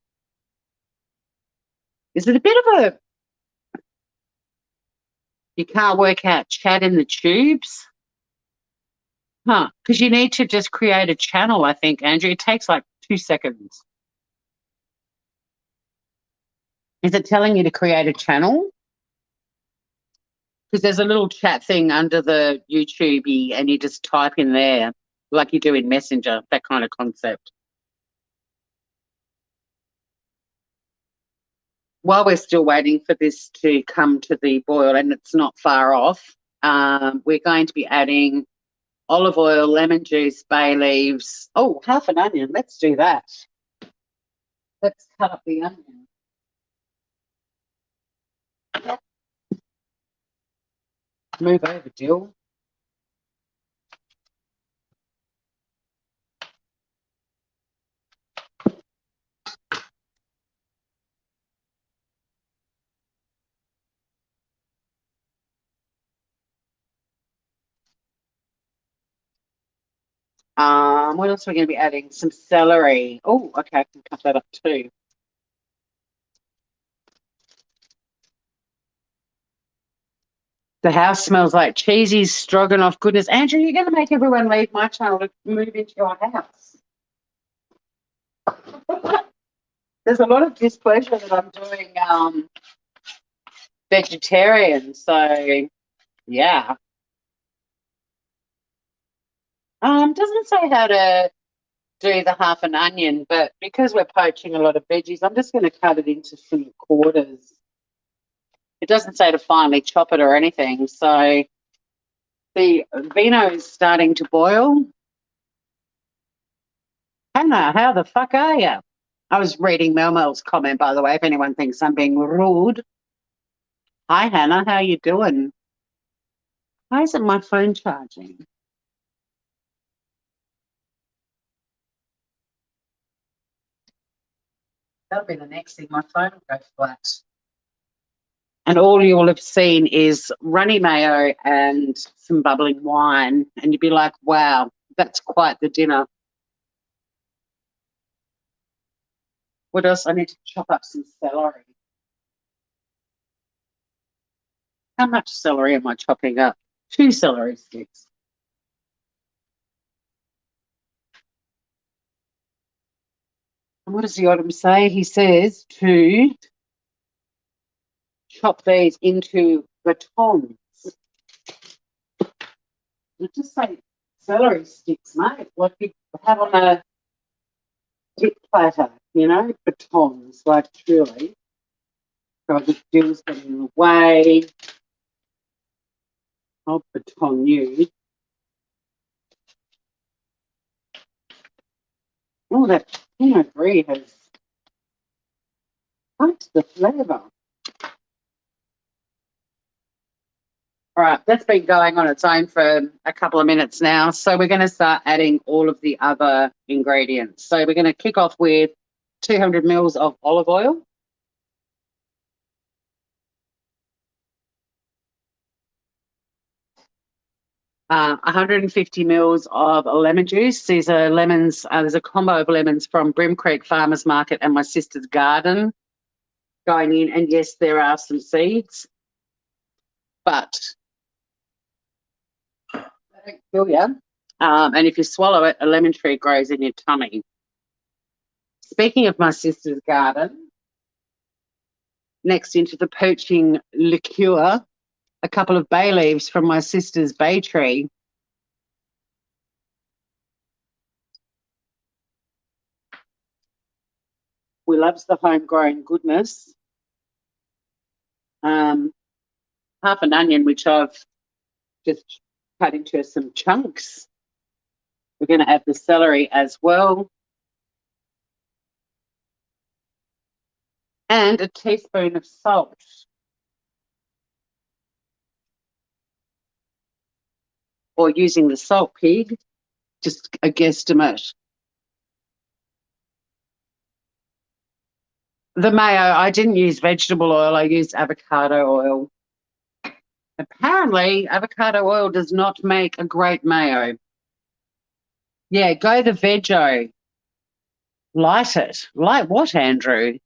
Is it a bit of a, you can't work out chat in the tubes? Huh, because you need to just create a channel, I think, Andrew. It takes like 2 seconds. Is it telling you to create a channel? Because there's a little chat thing under the YouTube and you just type in there like you do in Messenger, that kind of concept. While we're still waiting for this to come to the boil, and it's not far off, we're going to be adding olive oil, lemon juice, bay leaves. Oh, half an onion. Let's do that. Let's cut up the onion. Move over, Jill. What else are we going to be adding? Some celery. Oh, okay, I can cut that up too. The house smells like cheesy stroganoff goodness. Andrew, you're going to make everyone leave my channel to move into your house. There's a lot of displeasure that I'm doing vegetarian, so yeah. Doesn't say how to do the half an onion, but because we're poaching a lot of veggies, I'm just going to cut it into some quarters. It doesn't say to finely chop it or anything, so the vino is starting to boil. Hannah, how the fuck are you? I was reading Mel's comment, by the way, if anyone thinks I'm being rude. Hi, Hannah, how you doing? Why isn't my phone charging? That'll be the next thing. My phone will go flat. And all you'll have seen is runny mayo and some bubbling wine. And you'd be like, wow, that's quite the dinner. What else? I need to chop up some celery. How much celery am I chopping up? 2 celery sticks. And what does the item say? He says to chop these into batons. You just say celery sticks, mate, like you have on a dip platter, you know, batons, like truly. So the Jill's getting in the way. I'll baton you. Oh, that Pinot Gris has touched the flavour. All right, that's been going on its own for a couple of minutes now. So we're going to start adding all of the other ingredients. So we're going to kick off with 200 mils of olive oil. 150 mils of lemon juice. These are lemons. There's a combo of lemons from Bream Creek Farmers Market and my sister's garden going in. And yes, there are some seeds, but they don't kill you. And if you swallow it, a lemon tree grows in your tummy. Speaking of my sister's garden, next into the poaching liqueur, a couple of bay leaves from my sister's bay tree. We loves the homegrown goodness. half an onion, which I've just cut into some chunks. We're going to add the celery as well. And a teaspoon of salt. Or using the salt pig, just a guesstimate. The mayo, I didn't use vegetable oil, I used avocado oil. Apparently, avocado oil does not make a great mayo. Yeah, go the vego. Light it. Light what, Andrew?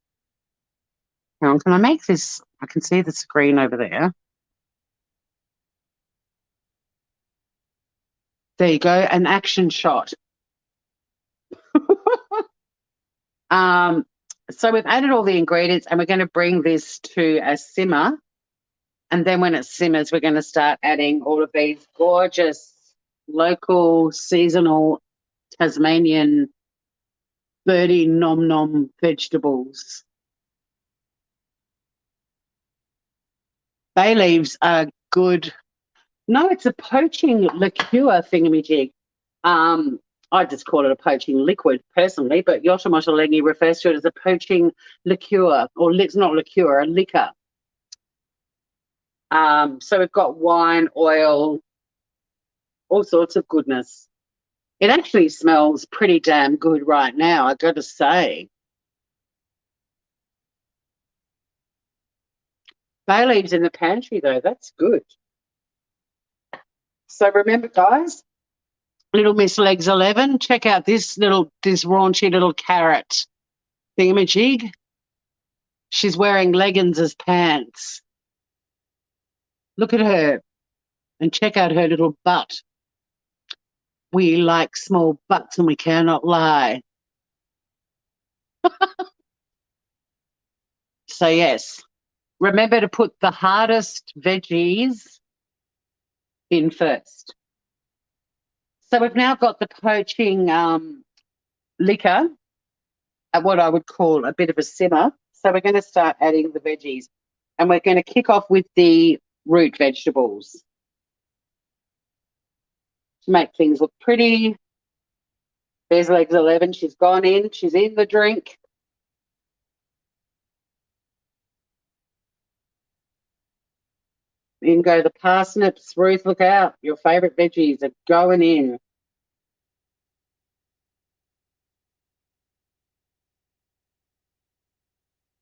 Hang on, can I make this? I can see the screen over there. There you go, an action shot. So we've added all the ingredients and we're going to bring this to a simmer. And then when it simmers, we're going to start adding all of these gorgeous local seasonal Tasmanian birdie nom nom vegetables. Bay leaves are good. No, it's a poaching liqueur thingamajig. I just call it a poaching liquid personally, but Yotam Ottolenghi refers to it as a poaching liqueur, or it's not liqueur, a liquor. So we've got wine, oil, all sorts of goodness. It actually smells pretty damn good right now, I got to say. Bay leaves in the pantry, though. That's good. So remember, guys, Little Miss Legs 11, check out this raunchy little carrot thingamajig. She's wearing leggings as pants. Look at her and check out her little butt. We like small butts and we cannot lie. So, yes, remember to put the hardest veggies in first. So we've now got the poaching liquor at what I would call a bit of a simmer. So we're going to start adding the veggies. And we're going to kick off with the root vegetables to make things look pretty. There's Legs 11. She's gone in. She's in the drink. In go the parsnips. Ruth, look out. Your favourite veggies are going in.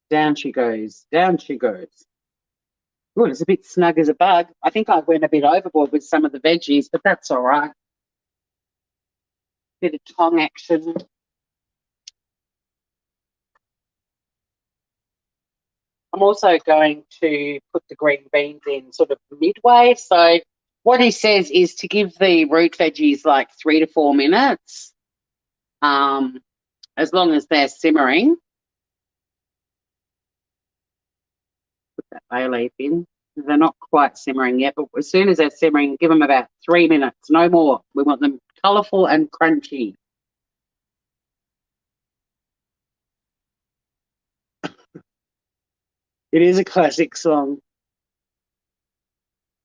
Down she goes. Down she goes. Oh, it's a bit snug as a bug. I think I went a bit overboard with some of the veggies, but that's all right. Bit of tong action. I'm also going to put the green beans in sort of midway. So what he says is to give the root veggies like 3 to 4 minutes, as long as they're simmering. Put that bay leaf in. They're not quite simmering yet, but as soon as they're simmering, give them about 3 minutes, no more. We want them colourful and crunchy. It is a classic song.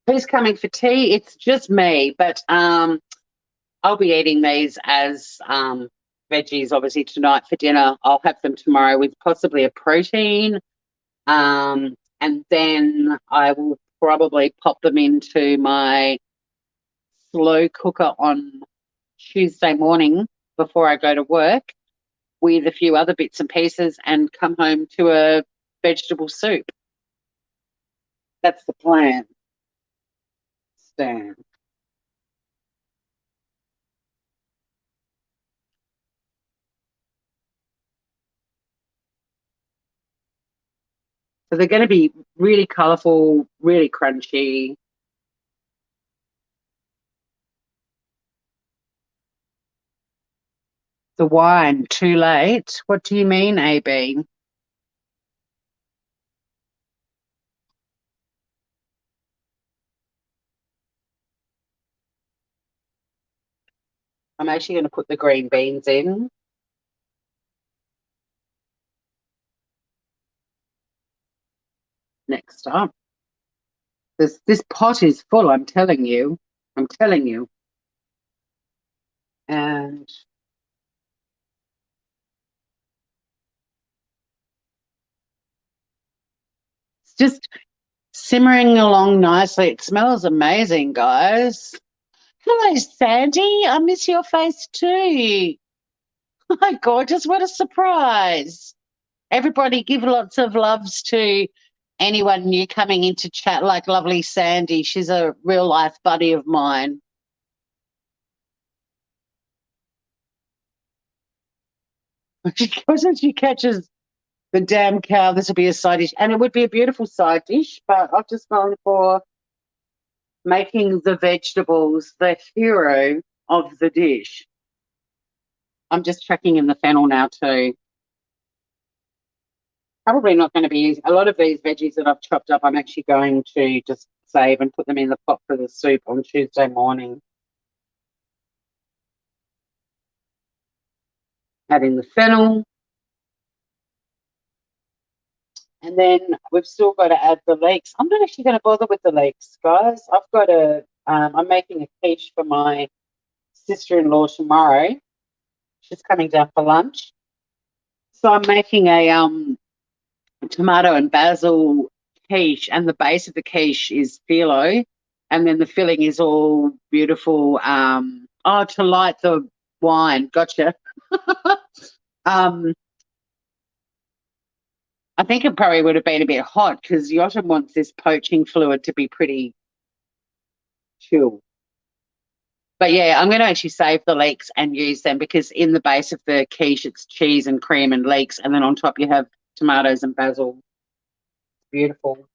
Who's coming for tea? It's just me, but I'll be eating these as veggies, obviously, tonight for dinner. I'll have them tomorrow with possibly a protein. And then I will probably pop them into my slow cooker on Tuesday morning before I go to work with a few other bits and pieces and come home to a vegetable soup. That's the plan. Stan. So they're going to be really colourful, really crunchy. The wine, too late. What do you mean, AB? I'm actually going to put the green beans in next time. This pot is full, I'm telling you. I'm telling you. And it's just simmering along nicely. It smells amazing, guys. Hello, Sandy. I miss your face too. Oh my gorgeous, what a surprise. Everybody give lots of loves to anyone new coming into chat like lovely Sandy. She's a real life buddy of mine. Because she catches the damn cow, this will be a side dish. And it would be a beautiful side dish, but I've just gone for making the vegetables the hero of the dish. I'm just chucking in the fennel now too. Probably not going to be using a lot of these veggies that I've chopped up. I'm actually going to just save and put them in the pot for the soup on Tuesday morning. Add in the fennel. And then we've still got to add the leeks. I'm not actually going to bother with the leeks, guys. I'm making a quiche for my sister-in-law tomorrow. She's coming down for lunch. So I'm making a tomato and basil quiche, and the base of the quiche is phyllo, and then the filling is all beautiful. To light the wine. Gotcha. um, I think it probably would have been a bit hot because Yotam wants this poaching fluid to be pretty chill. But yeah, I'm going to actually save the leeks and use them because in the base of the quiche, it's cheese and cream and leeks, and then on top you have tomatoes and basil. Beautiful.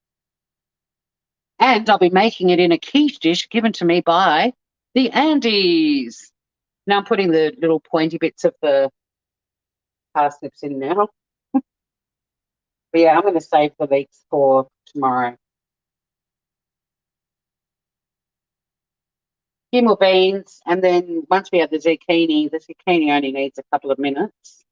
And I'll be making it in a quiche dish given to me by the Andes. Now I'm putting the little pointy bits of the parsnips in now. But yeah, I'm going to save the leeks for tomorrow. Few more beans, and then once we have the zucchini only needs a couple of minutes.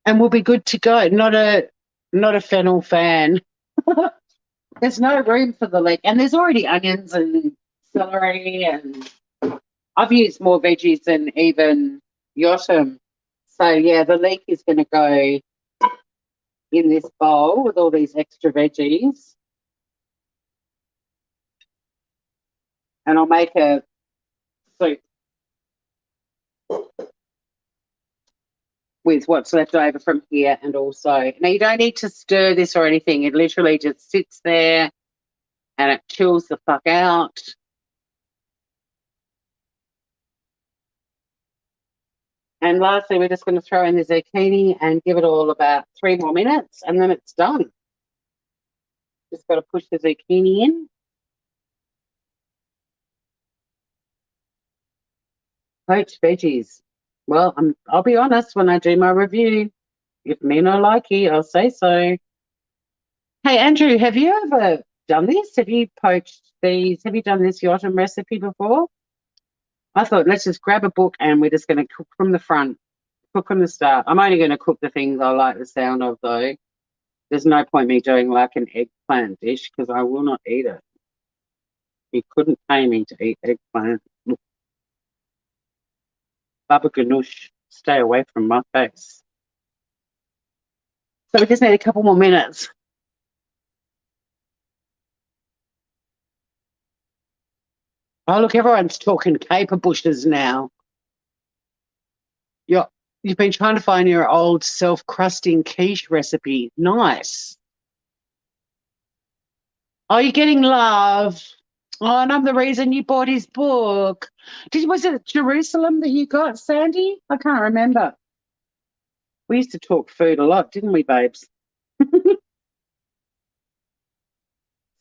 And we'll be good to go. Not a fennel fan. There's no room for the leek, and there's already onions and celery, and I've used more veggies than even Yotam. So yeah, the leek is going to go in this bowl with all these extra veggies, and I'll make a soup with what's left over from here. And also, now you don't need to stir this or anything. It literally just sits there and it chills the fuck out. And lastly, we're just going to throw in the zucchini and give it all about 3 more minutes, and then it's done. Just got to push the zucchini in. Poached veggies. Well, I'll be honest, when I do my review, if me no likey, I'll say so. Hey, Andrew, have you ever done this? Have you poached these? Have you done this Yotam recipe before? I thought, let's just grab a book and we're just going to cook from the front, cook from the start. I'm only going to cook the things I like the sound of, though. There's no point me doing like an eggplant dish because I will not eat it. You couldn't pay me to eat eggplant. Baba ganoush, stay away from my face. So we just need a couple more minutes. Oh, look, everyone's talking caper bushes now. You've been trying to find your old self-crusting quiche recipe. Nice. Oh, you're getting love. Oh, and I'm the reason you bought his book. Was it Jerusalem that you got, Sandy? I can't remember. We used to talk food a lot, didn't we, babes?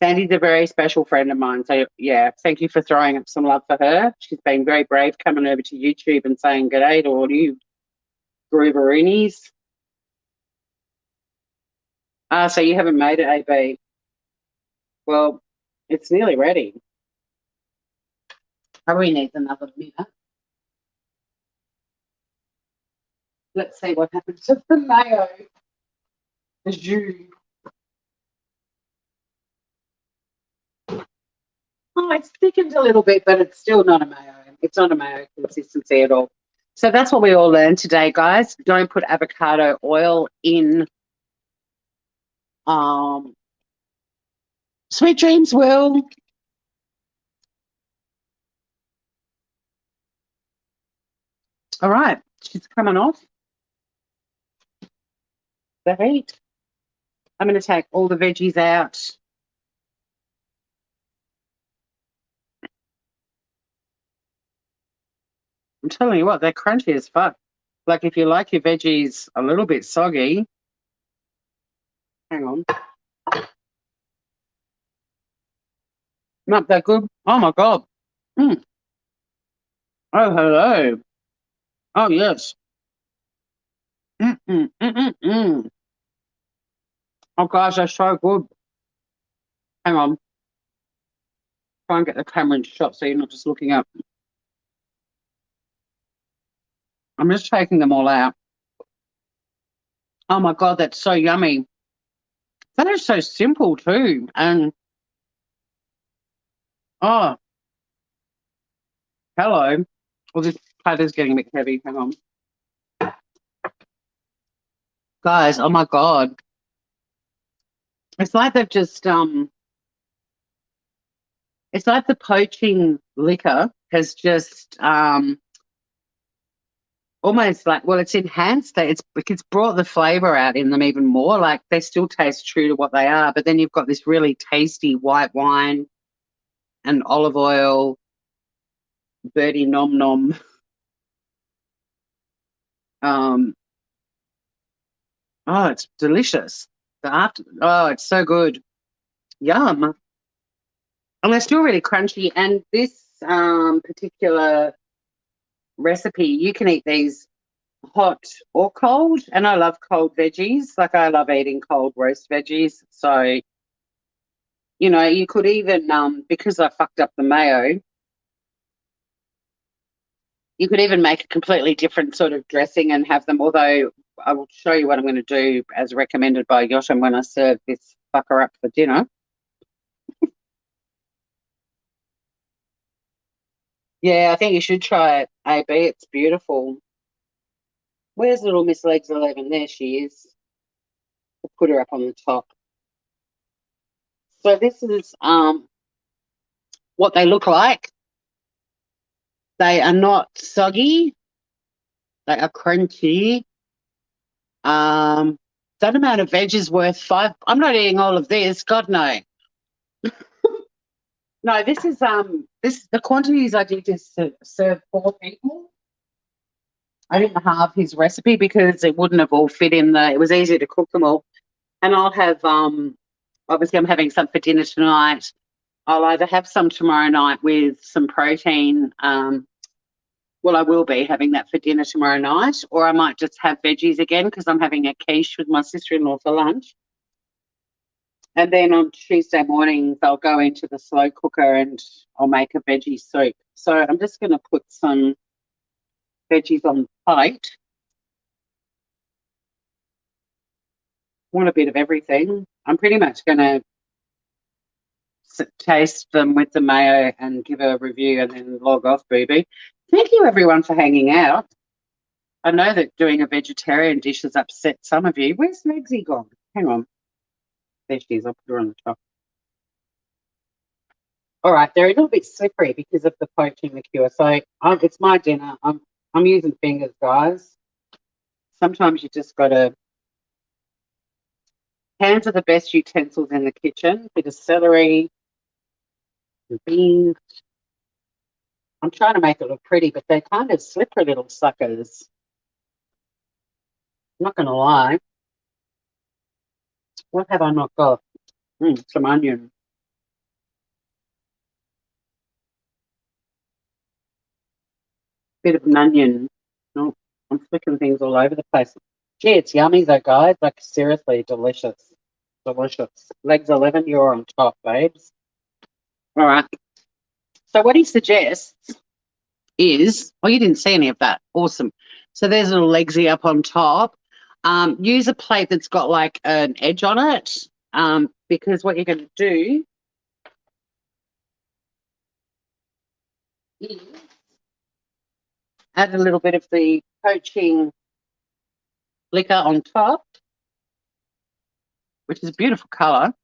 Sandy's a very special friend of mine. So, yeah, thank you for throwing up some love for her. She's been very brave coming over to YouTube and saying g'day to all you grooveroonies. So you haven't made it, AB. Well, it's nearly ready. Probably needs another minute. Let's see what happens to the mayo. The jus. Oh, it's thickened a little bit, but it's still not a mayo. It's not a mayo consistency at all. So that's what we all learned today, guys. Don't put avocado oil in. Sweet dreams, Will. All right, she's coming off the heat. I'm going to take all the veggies out. I'm telling you what, they're crunchy as fuck. Like if you like your veggies a little bit soggy, hang on. Not that good. Oh my God. Mm. Oh, hello. Oh, yes. Mm. Oh, gosh, they're so good. Hang on. Try and get the camera in shot so you're not just looking up. I'm just taking them all out. Oh, my God, that's so yummy. That is so simple, too. And, oh, hello. Well, this plate is getting a bit heavy. Hang on. Guys, oh, my God. It's like they've just, it's like the poaching liquor has just, almost like, well, it's enhanced it. It's brought the flavor out in them even more. Like they still taste true to what they are, but then you've got this really tasty white wine and olive oil, birdie nom nom. Um, oh, it's delicious. Oh, it's so good. Yum. And they're still really crunchy. And this particular recipe, you can eat these hot or cold. And I love cold veggies. Like I love eating cold roast veggies. So, you know, you could even, because I fucked up the mayo, you could even make a completely different sort of dressing and have them, although I will show you what I'm going to do as recommended by Yotam when I serve this fucker up for dinner. Yeah, I think you should try it, AB. It's beautiful. Where's little Miss Legs 11? There she is. We'll put her up on the top. So this is what they look like. They are not soggy. They are crunchy. That amount of veg is worth five. I'm not eating all of this. God no. No, this is the quantities I did to serve 4 people. I didn't halve his recipe because it wouldn't have all fit in the. It was easier to cook them all, and I'll have obviously I'm having some for dinner tonight. I'll either have some tomorrow night with some protein. Well, I will be having that for dinner tomorrow night, or I might just have veggies again because I'm having a quiche with my sister-in-law for lunch. And then on Tuesday mornings, I'll go into the slow cooker and I'll make a veggie soup. So I'm just going to put some veggies on the plate. Want a bit of everything. I'm pretty much going to taste them with the mayo and give a review and then log off, booby. Thank you, everyone, for hanging out. I know that doing a vegetarian dish has upset some of you. Where's Legsy gone? Hang on. There she is. I'll put her on the top. All right, they're a little bit slippery because of the poaching liqueur. So it's my dinner. I'm using fingers, guys. Sometimes you just got to. Hands are the best utensils in the kitchen. Bit of celery, the beans. I'm trying to make it look pretty, but they're kind of slippery little suckers. I'm not going to lie. What have I not got? Some onion. Bit of an onion. Oh, I'm flicking things all over the place. Gee, it's yummy though, guys. Like seriously, delicious. Delicious. Legs 11, you're on top, babes. All right. So what he suggests is, oh, you didn't see any of that. Awesome. So there's a little legsy up on top. Use a plate that's got like an edge on it, because what you're going to do is add a little bit of the poaching liquor on top, which is a beautiful colour,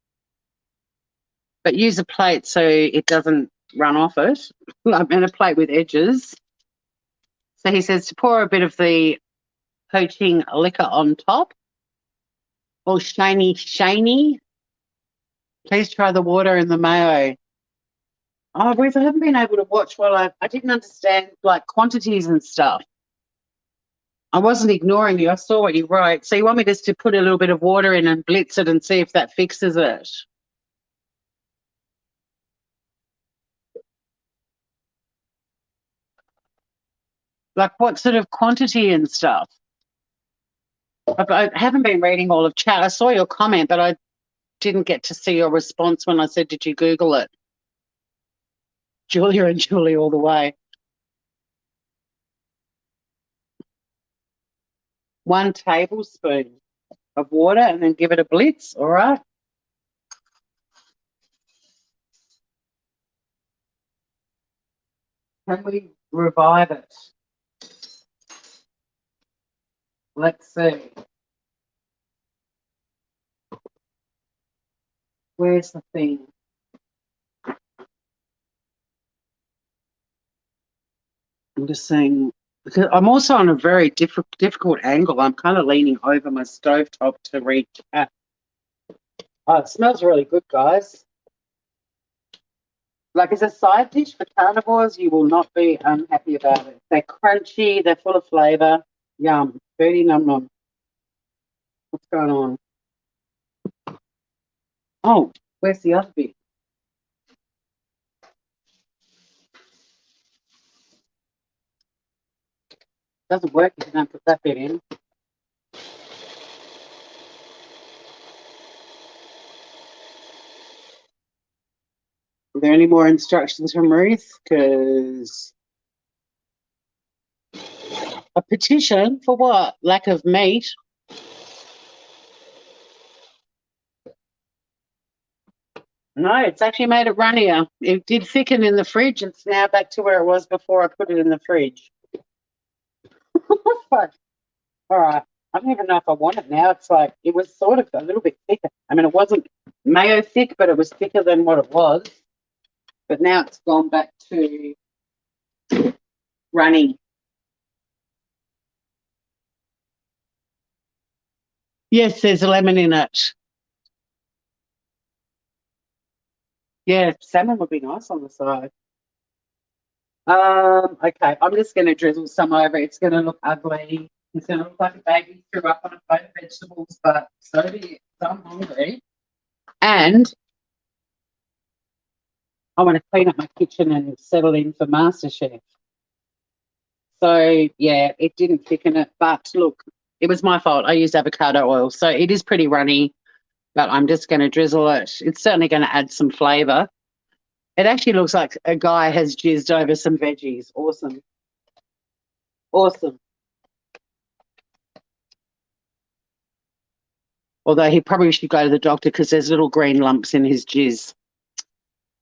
but use a plate so it doesn't run off it, and a plate with edges. So he says to pour a bit of the poaching liquor on top. Oh, shiny. Please try the water and the mayo. Oh, Ruth, I haven't been able to watch while I didn't understand like quantities and stuff. I wasn't ignoring you. I saw what you wrote. So you want me just to put a little bit of water in and blitz it and see if that fixes it? Like what sort of quantity and stuff? I haven't been reading all of chat. I saw your comment, but I didn't get to see your response when I said, did you Google it? Julia and Julie all the way. 1 tablespoon of water and then give it a blitz, all right? Can we revive it? Let's see. Where's the thing? I'm just saying, because I'm also on a very difficult angle. I'm kind of leaning over my stovetop to read chat. Oh, it smells really good, guys. Like as a side dish for carnivores, you will not be unhappy about it. They're crunchy, they're full of flavour. Yum. Birdie num num. What's going on? Oh, where's the other bit? Doesn't work if you don't put that bit in. Are there any more instructions from Ruth? Because a petition for what? Lack of meat. No, it's actually made it runnier. It did thicken in the fridge. It's now back to where it was before I put it in the fridge. All right. I don't even know if I want it now. It's like, it was sort of a little bit thicker. I mean, it wasn't mayo thick, but it was thicker than what it was. But now it's gone back to runny. Yes, there's a lemon in it. Yeah, salmon would be nice on the side. Okay, I'm just going to drizzle some over. It's going to look ugly. It's going to look like a baby threw up on a plate of vegetables, but so be it. I'm hungry. And I want to clean up my kitchen and settle in for MasterChef. So, yeah, it didn't thicken it. But look, it was my fault. I used avocado oil. So it is pretty runny, but I'm just going to drizzle it. It's certainly going to add some flavour. It actually looks like a guy has jizzed over some veggies. Awesome. Awesome. Although he probably should go to the doctor because there's little green lumps in his jizz.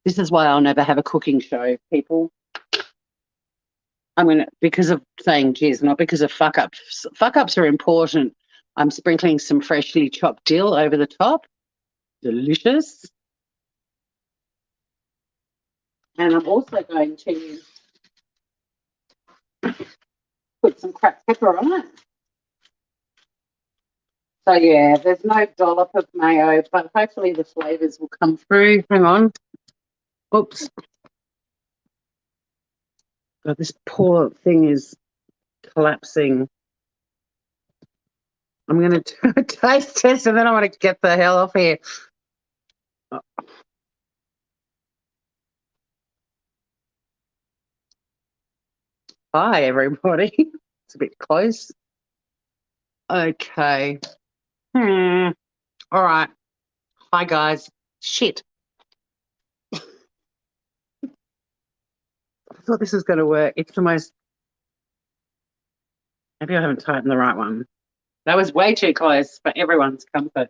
This is why I'll never have a cooking show, people. I'm going to, because of saying jizz, not because of fuck ups. Fuck ups are important. I'm sprinkling some freshly chopped dill over the top. Delicious. And I'm also going to put some cracked pepper on it. So, yeah, there's no dollop of mayo, but hopefully the flavours will come through. Hang on. Oops. God, this poor thing is collapsing. I'm going to do a taste test and then I want to get the hell off here. Hi, everybody. It's a bit close. Okay. All right. Hi, guys. Shit. I thought this was going to work. It's the most... Maybe I haven't tightened the right one. That was way too close for everyone's comfort.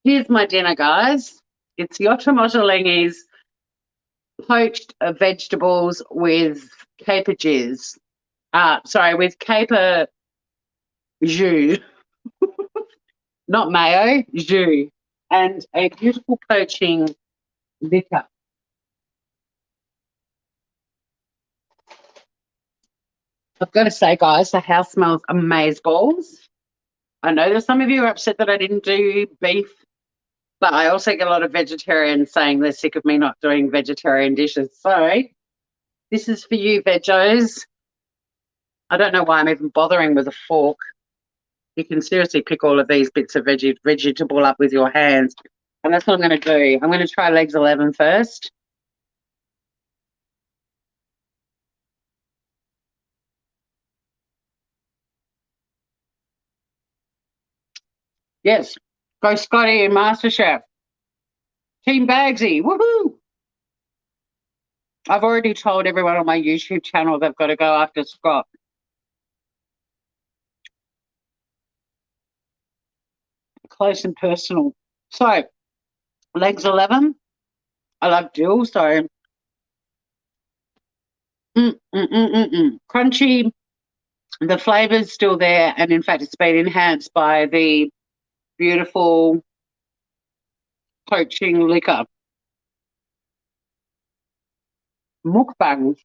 Here's my dinner, guys. It's Yotam Ottolenghi's poached vegetables with caper jizz. Sorry, with caper jus, not mayo, jus, and a beautiful poaching liquor. I've got to say, guys, the house smells amazeballs. I know that some of you are upset that I didn't do beef, but I also get a lot of vegetarians saying they're sick of me not doing vegetarian dishes. So this is for you, vegos. I don't know why I'm even bothering with a fork. You can seriously pick all of these bits of vegetable up with your hands. And that's what I'm going to do. I'm going to try legs 11 first. Yes. Go Scotty and MasterChef. Team Bagsy. Woohoo! I've already told everyone on my YouTube channel they've got to go after Scott. Close and personal. So, legs 11. I love dill, so crunchy. The flavor's still there, and in fact, it's been enhanced by the beautiful poaching liquor. Mukbang.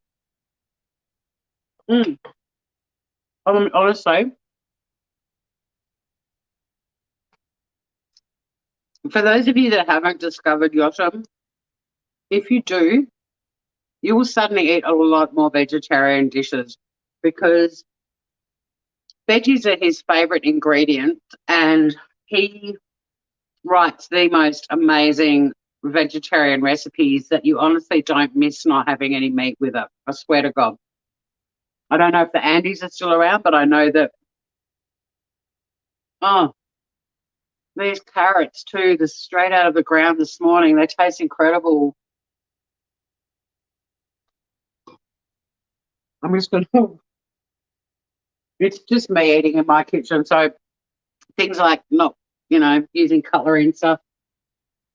Honestly, for those of you that haven't discovered Yotam, if you do, you will suddenly eat a lot more vegetarian dishes because veggies are his favorite ingredient, and he writes the most amazing vegetarian recipes that you honestly don't miss not having any meat with it. I swear to God. I don't know if the Andes are still around, but I know that, oh, these carrots too, they're straight out of the ground this morning. They taste incredible. I'm just going to, it's just me eating in my kitchen. So things like not, using cutlery and stuff,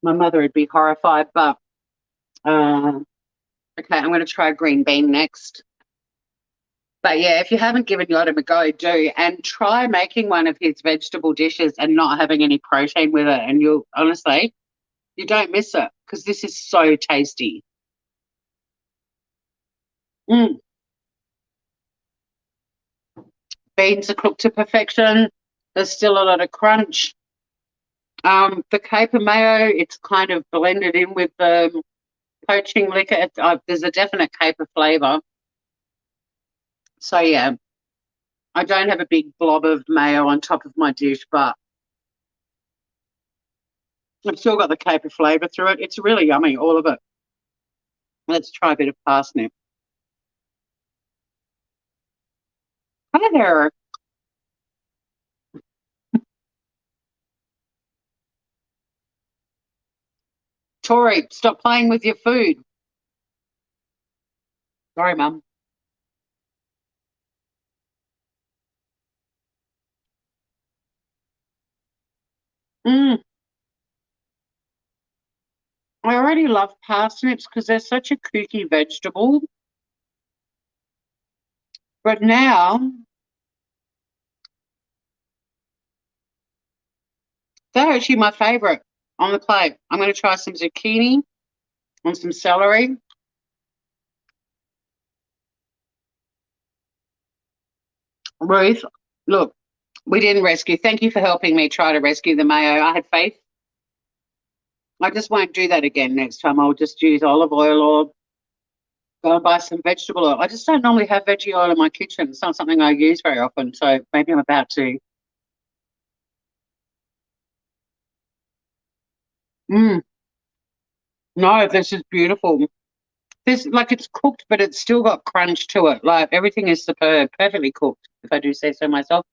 my mother would be horrified. But, okay, I'm going to try green bean next. But yeah, if you haven't given Yotam a go, do. And try making one of his vegetable dishes and not having any protein with it. And you'll, honestly, you don't miss it because this is so tasty. Beans are cooked to perfection. There's still a lot of crunch. The caper mayo, it's kind of blended in with the poaching liquor. There's a definite caper flavour. So yeah, I don't have a big blob of mayo on top of my dish, but I've still got the caper flavour through it. It's really yummy, all of it. Let's try a bit of parsnip. Hi there. Tori, stop playing with your food. Sorry, Mum. I already love parsnips because they're such a kooky vegetable. But now they're actually my favourite on the plate. I'm going to try some zucchini and some celery. Ruth, look, we didn't rescue. Thank you for helping me try to rescue the mayo. I had faith. I just won't do that again next time. I'll just use olive oil or go and buy some vegetable oil. I just don't normally have veggie oil in my kitchen. It's not something I use very often, so maybe I'm about to. No, this is beautiful. This, like, it's cooked, but it's still got crunch to it. Like, everything is superb, perfectly cooked, if I do say so myself.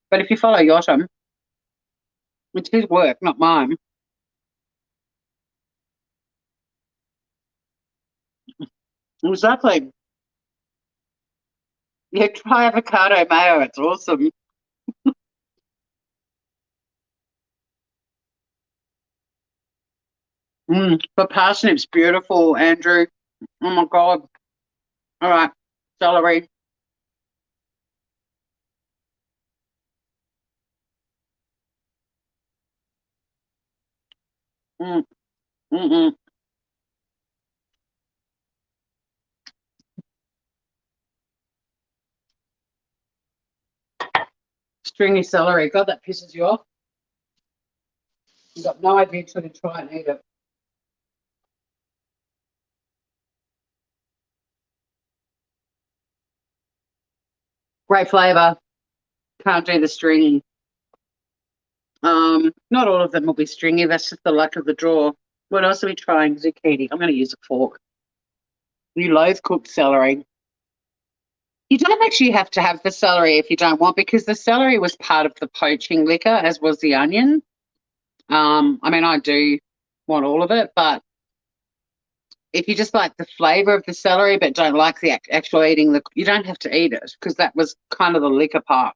But if you follow Yotam, it's his work, not mine. Exactly. Yeah, try avocado mayo. It's awesome. The parsnip's beautiful, Andrew. Oh my God. All right, celery. Mm, mm, mm. Stringy celery. God, that pisses you off. You've got no idea until you try and eat it. Great flavour. Can't do the stringy. Not all of them will be stringy. That's just the luck of the draw. What else are we trying? Zucchini. I'm going to use a fork. You loathe cooked celery. You don't actually have to have the celery if you don't want, because the celery was part of the poaching liquor, as was the onion. I mean, I do want all of it, but if you just like the flavor of the celery but don't like the actual eating, you don't have to eat it because that was kind of the liquor part.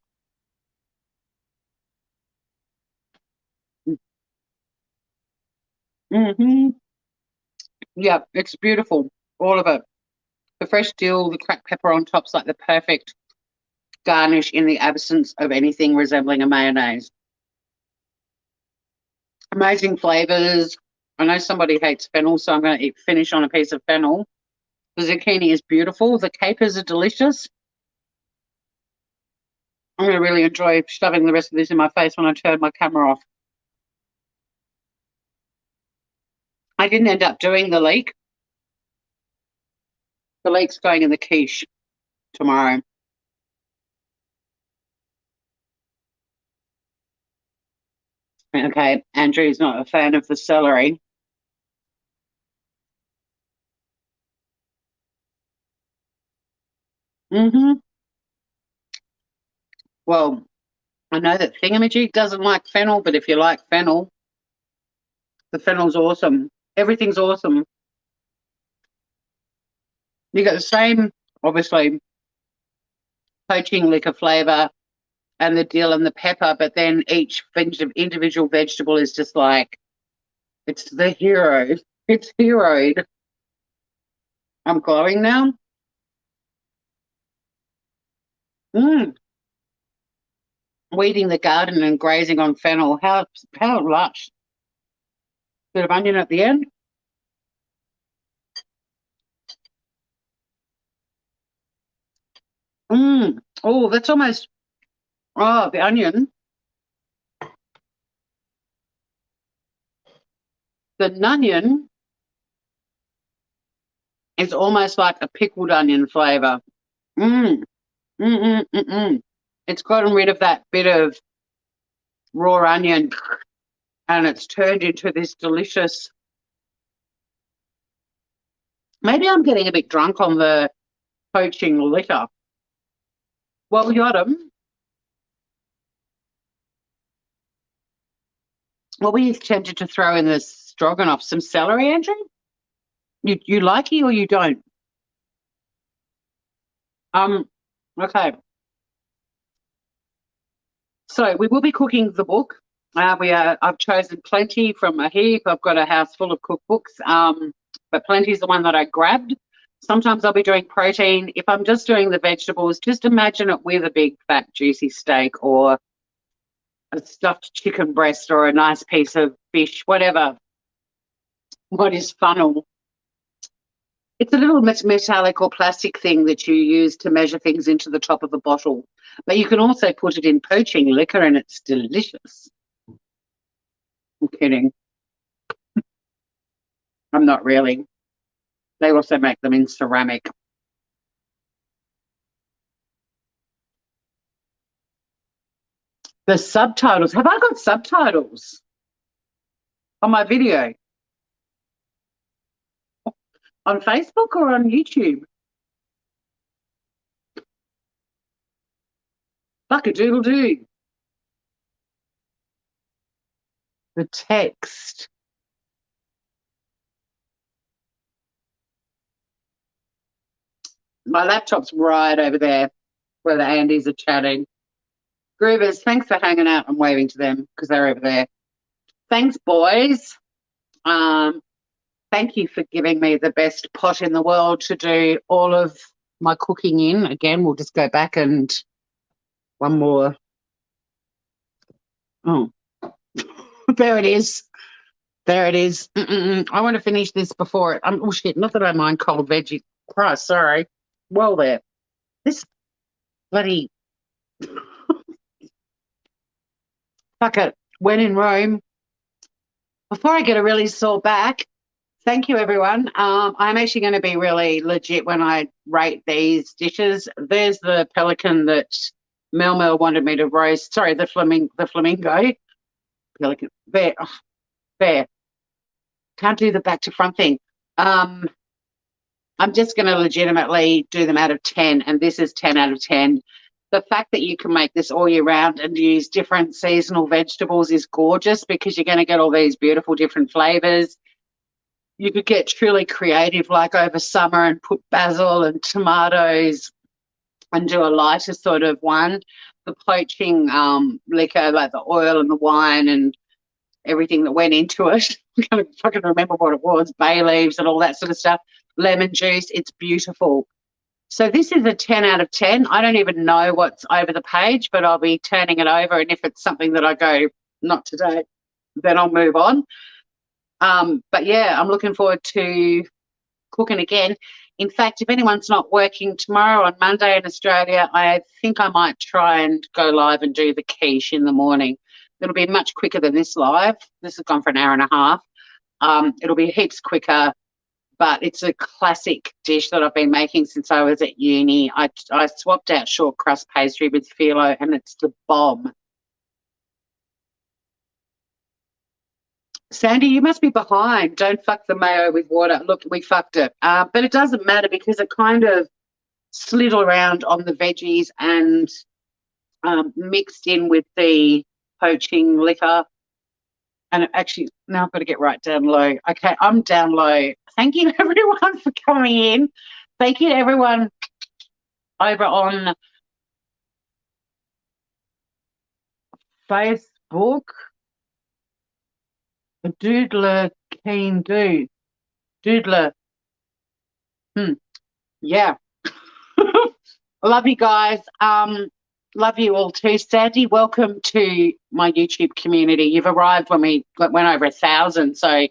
Mm-hmm. Yeah, it's beautiful, all of it. The fresh dill, the cracked pepper on top's like the perfect garnish in the absence of anything resembling a mayonnaise. Amazing flavors. I know somebody hates fennel, so I'm going to finish on a piece of fennel. The zucchini is beautiful. The capers are delicious. I'm going to really enjoy shoving the rest of this in my face when I turn my camera off. I didn't end up doing the leek. The leek's going in the quiche tomorrow. Okay, Andrew's not a fan of the celery. Mm-hmm. Well, I know that Thingamajig doesn't like fennel, but if you like fennel, the fennel's awesome. Everything's awesome. You got the same, obviously, poaching liquor flavour and the dill and the pepper, but then each individual vegetable is just like, it's the hero. It's heroed. I'm glowing now. Mm. Weeding the garden and grazing on fennel. How lush. Bit of onion at the end. Oh, that's almost, oh, the onion. The onion is almost like a pickled onion flavour. Mm, mm. It's gotten rid of that bit of raw onion and it's turned into this delicious. Maybe I'm getting a bit drunk on the poaching liquor. Well, Yotam, what were you tempted to throw in the stroganoff? Some celery, Andrew? You like it or you don't? Um, okay. So we will be cooking the book. I've chosen Plenty from a heap. I've got a house full of cookbooks. But Plenty is the one that I grabbed. Sometimes I'll be doing protein. If I'm just doing the vegetables, just imagine it with a big fat juicy steak or a stuffed chicken breast or a nice piece of fish, whatever. What is funnel? It's a little metallic or plastic thing that you use to measure things into the top of a bottle. But you can also put it in poaching liquor and it's delicious. I'm kidding. I'm not really. They also make them in ceramic. The subtitles. Have I got subtitles on my video? On Facebook or on YouTube? Fuck a doodle doo. The text. My laptop's right over there. where the Andes are chatting. Groovers, thanks for hanging out. I'm waving to them because they're over there. Thanks, boys. Thank you for giving me the best pot in the world to do all of my cooking in. Again, we'll just go back and one more. Oh, there it is. There it is. I want to finish this before it. Oh, shit. Not that I mind cold veggie. Christ, sorry. Well, there. This bloody. Fuck it. When in Rome. Before I get a really sore back, thank you, everyone. I'm actually going to be really legit when I rate these dishes. There's the pelican that Mel wanted me to roast. Sorry, the flamingo. Pelican. There. Oh, there. Can't do the back to front thing. I'm just going to legitimately do them out of 10, and this is 10 out of 10. The fact that you can make this all year round and use different seasonal vegetables is gorgeous because you're going to get all these beautiful different flavors. You could get truly creative like over summer and put basil and tomatoes and do a lighter sort of one. The poaching liquor, like the oil and the wine and everything that went into it. I can't fucking remember what it was. Bay leaves and all that sort of stuff. Lemon juice. It's beautiful. So this is a 10 out of 10. I don't even know what's over the page, but I'll be turning it over. And if it's something that I go, not today, then I'll move on. But yeah, I'm looking forward to cooking again. In fact, if anyone's not working tomorrow on Monday in Australia, I think I might try and go live and do the quiche in the morning. It'll be much quicker than this live. This has gone for an hour and a half. It'll be heaps quicker, but it's a classic dish that I've been making since I was at uni. I swapped out short crust pastry with phyllo, and it's the bomb. Sandy, you must be behind. Don't fuck the mayo with water. Look, we fucked it. But it doesn't matter because it kind of slid around on the veggies and mixed in with the poaching liquor. And it actually, now I've got to get right down low. Okay, I'm down low. Thank you, everyone, for coming in. Thank you to everyone over on Facebook. A doodler keen dude. Doodler. Yeah. Love you guys. Love you all too. Sandy, welcome to my YouTube community. You've arrived when we went over 1,000, so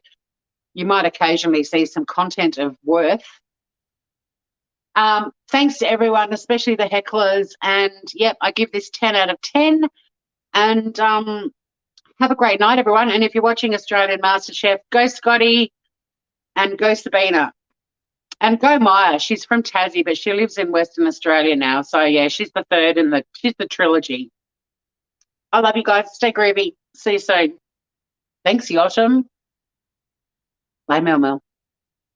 you might occasionally see some content of worth. Thanks to everyone, especially the hecklers. And, yep, I give this 10 out of 10. And have a great night, everyone. And if you're watching Australian MasterChef, go Scotty and go Sabina. And go Maya. She's from Tassie, but she lives in Western Australia now. So, yeah, she's the third in she's the trilogy. I love you guys. Stay groovy. See you soon. Thanks, Yotam. Bye, Mel.